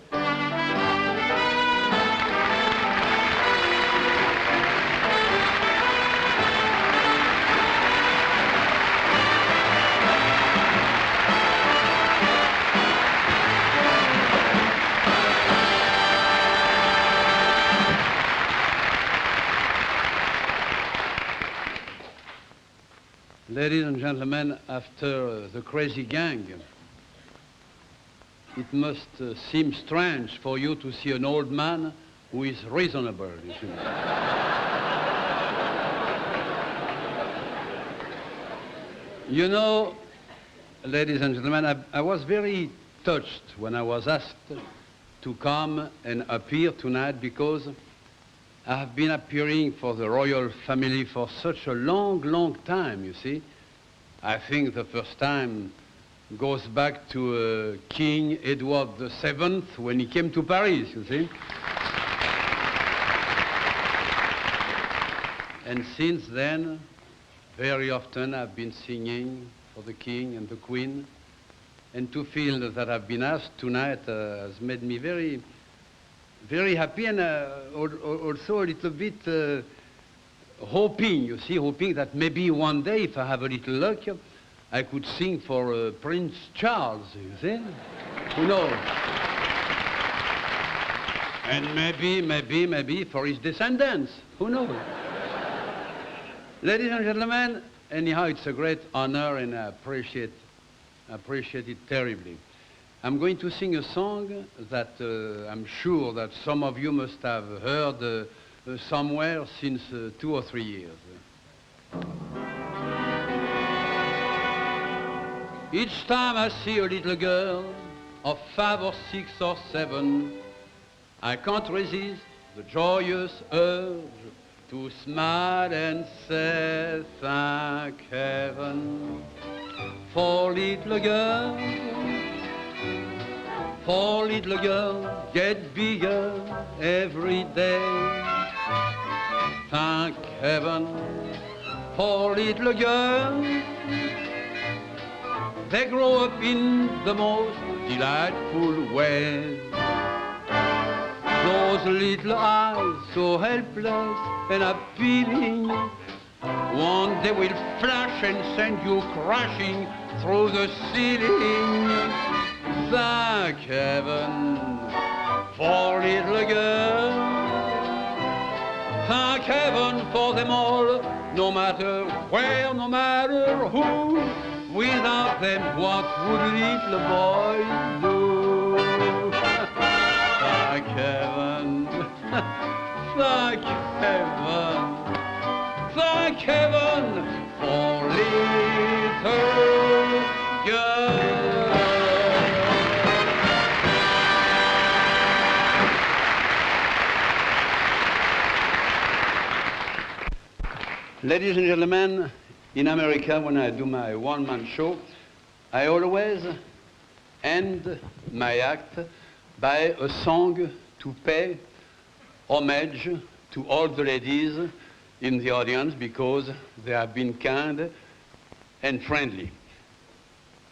Ladies and gentlemen, after the crazy gang, it must seem strange for you to see an old man who is reasonable, you see. You know, ladies and gentlemen, I was very touched when I was asked to come and appear tonight because I have been appearing for the royal family for such a long, long time, you see. I think the first time goes back to King Edward VII when he came to Paris, you see. And since then, very often I've been singing for the King and the Queen. And to feel that I've been asked tonight has made me very, very happy and also a little bit hoping, you see, hoping that maybe one day, if I have a little luck, I could sing for Prince Charles, you see. Who knows? And maybe for his descendants. Who knows? Ladies and gentlemen, anyhow, it's a great honor and I appreciate it terribly. I'm going to sing a song that I'm sure that some of you must have heard somewhere since 2 or 3 years. Each time I see a little girl of 5 or 6 or 7, I can't resist the joyous urge to smile and say thank heaven for little girl. For little girl, get bigger every day. Thank heaven for little girl. They grow up in the most delightful ways. Those little eyes so helpless and appealing, one day will flash and send you crashing through the ceiling. Thank heaven for little girls. Thank heaven for them all, no matter where, no matter who. Without them, what would little boys do? Thank heaven, thank heaven, thank heaven for little girls. Ladies and gentlemen, in America, when I do my one-man show, I always end my act by a song to pay homage to all the ladies in the audience because they have been kind and friendly.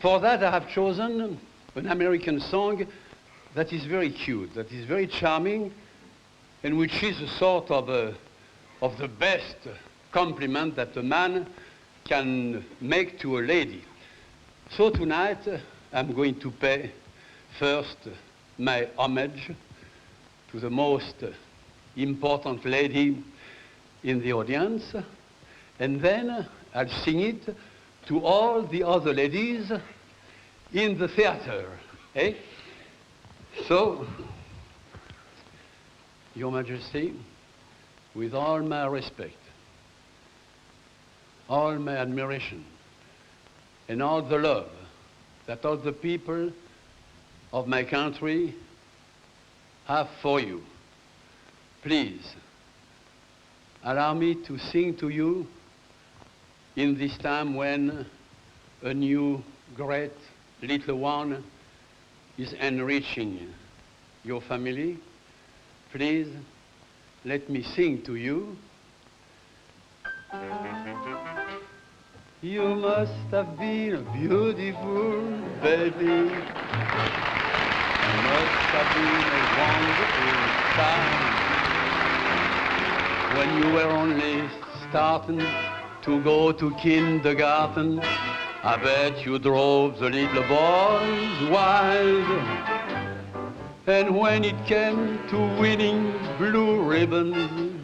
For that, I have chosen an American song that is very cute, that is very charming, and which is a sort of the best compliment that a man can make to a lady. So tonight, I'm going to pay first my homage to the most important lady in the audience, and then I'll sing it to all the other ladies in the theater, eh? So, Your Majesty, with all my respect, all my admiration, and all the love that all the people of my country have for you, please allow me to sing to you in this time when a new great little one is enriching your family. Please let me sing to you. You must have been a beautiful baby. You must have been a wonderful child. When you were only starting to go to kindergarten, I bet you drove the little boys wild. And when it came to winning blue ribbons,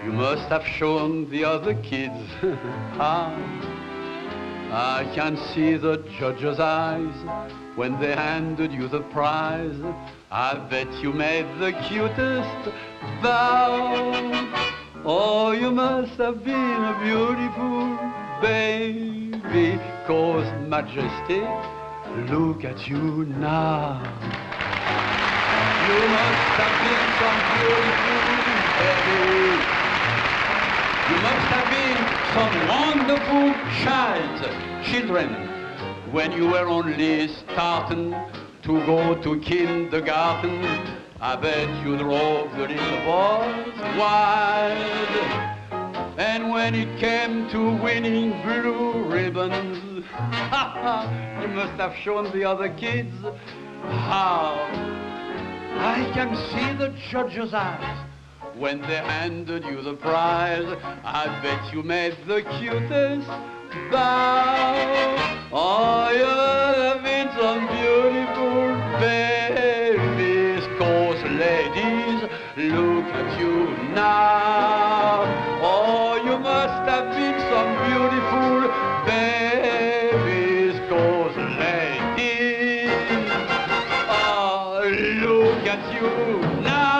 you must have shown the other kids how. I can see the judge's eyes when they handed you the prize. I bet you made the cutest bow. Oh, you must have been a beautiful baby, 'cause Majesty, look at you now. You must have been some beautiful baby. You must have been some wonderful children, when you were only starting to go to kindergarten. I bet you drove the little boys wild. And when it came to winning blue ribbons, you must have shown the other kids how. I can see the judge's eyes when they handed you the prize. I bet you made the cutest bow. Oh, you have been some beautiful babies, 'cause ladies, look at you now. Oh, you must have been some beautiful babies, 'cause ladies, oh, look at you now.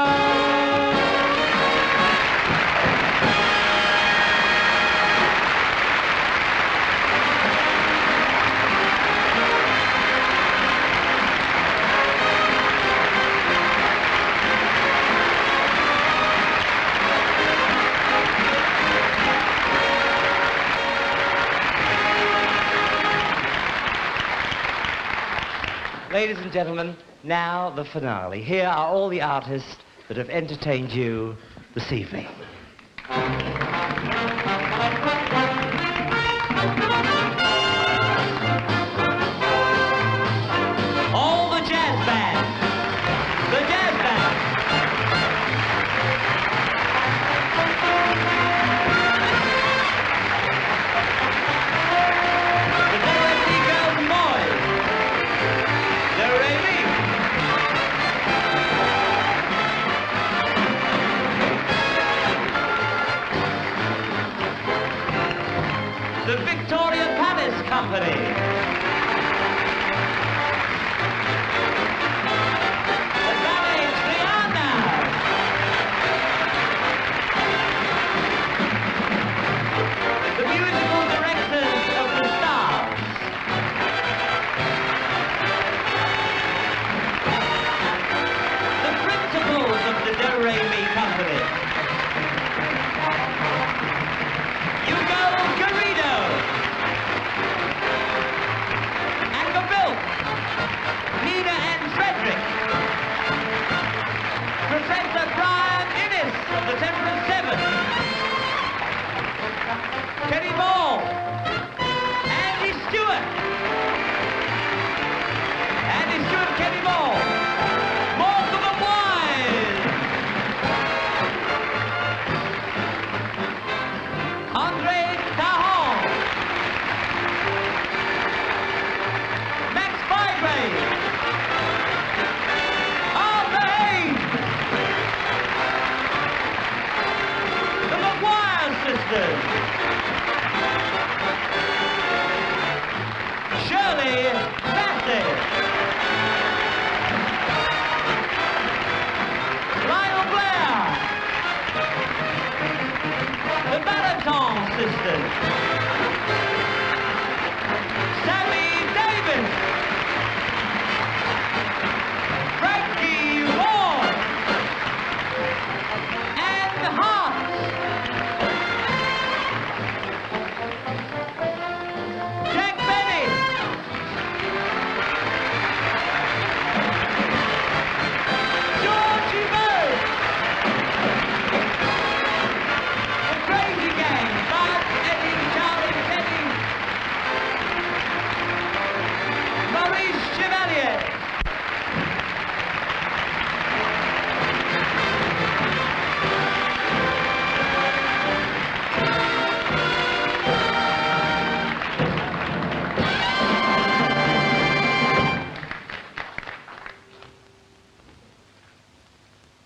Ladies and gentlemen, now the finale. Here are all the artists that have entertained you this evening. All the jazz bands. The jazz bands. The WSC girls and boys. The Ravy.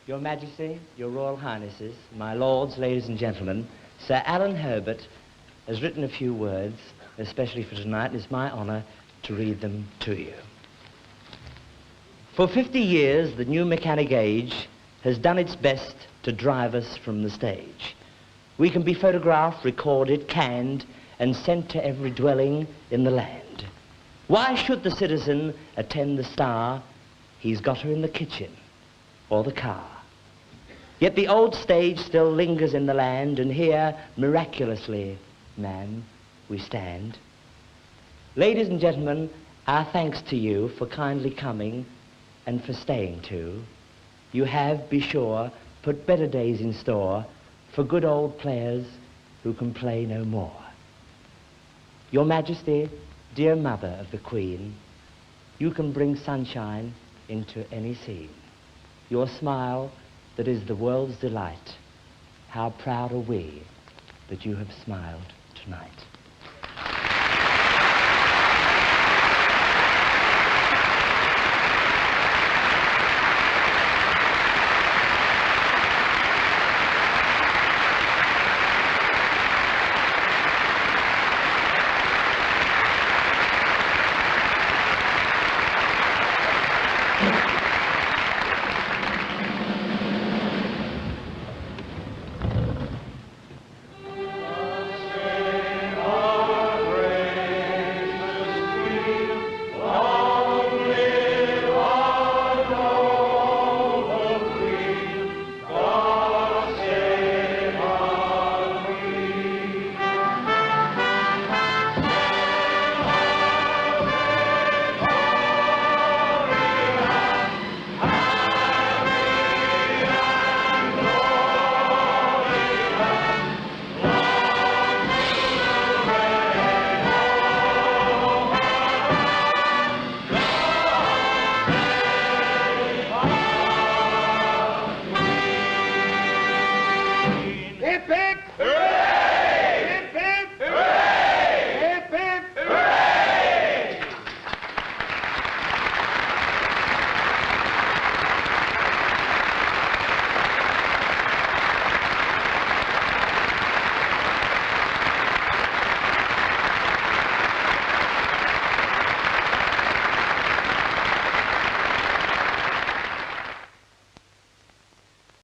Your Majesty, Your Royal Highnesses, my lords, ladies and gentlemen, Sir Alan Herbert has written a few words, especially for tonight, and it's my honor to read them to you. For 50 years, the new mechanic age has done its best to drive us from the stage. We can be photographed, recorded, canned, and sent to every dwelling in the land. Why should the citizen attend the star? He's got her in the kitchen or the car. Yet the old stage still lingers in the land, and here, miraculously, ma'am, we stand. Ladies and gentlemen, our thanks to you for kindly coming and for staying too. You have, be sure, put better days in store for good old players who can play no more. Your Majesty, dear mother of the Queen, you can bring sunshine into any scene. Your smile that is the world's delight. How proud are we that you have smiled tonight.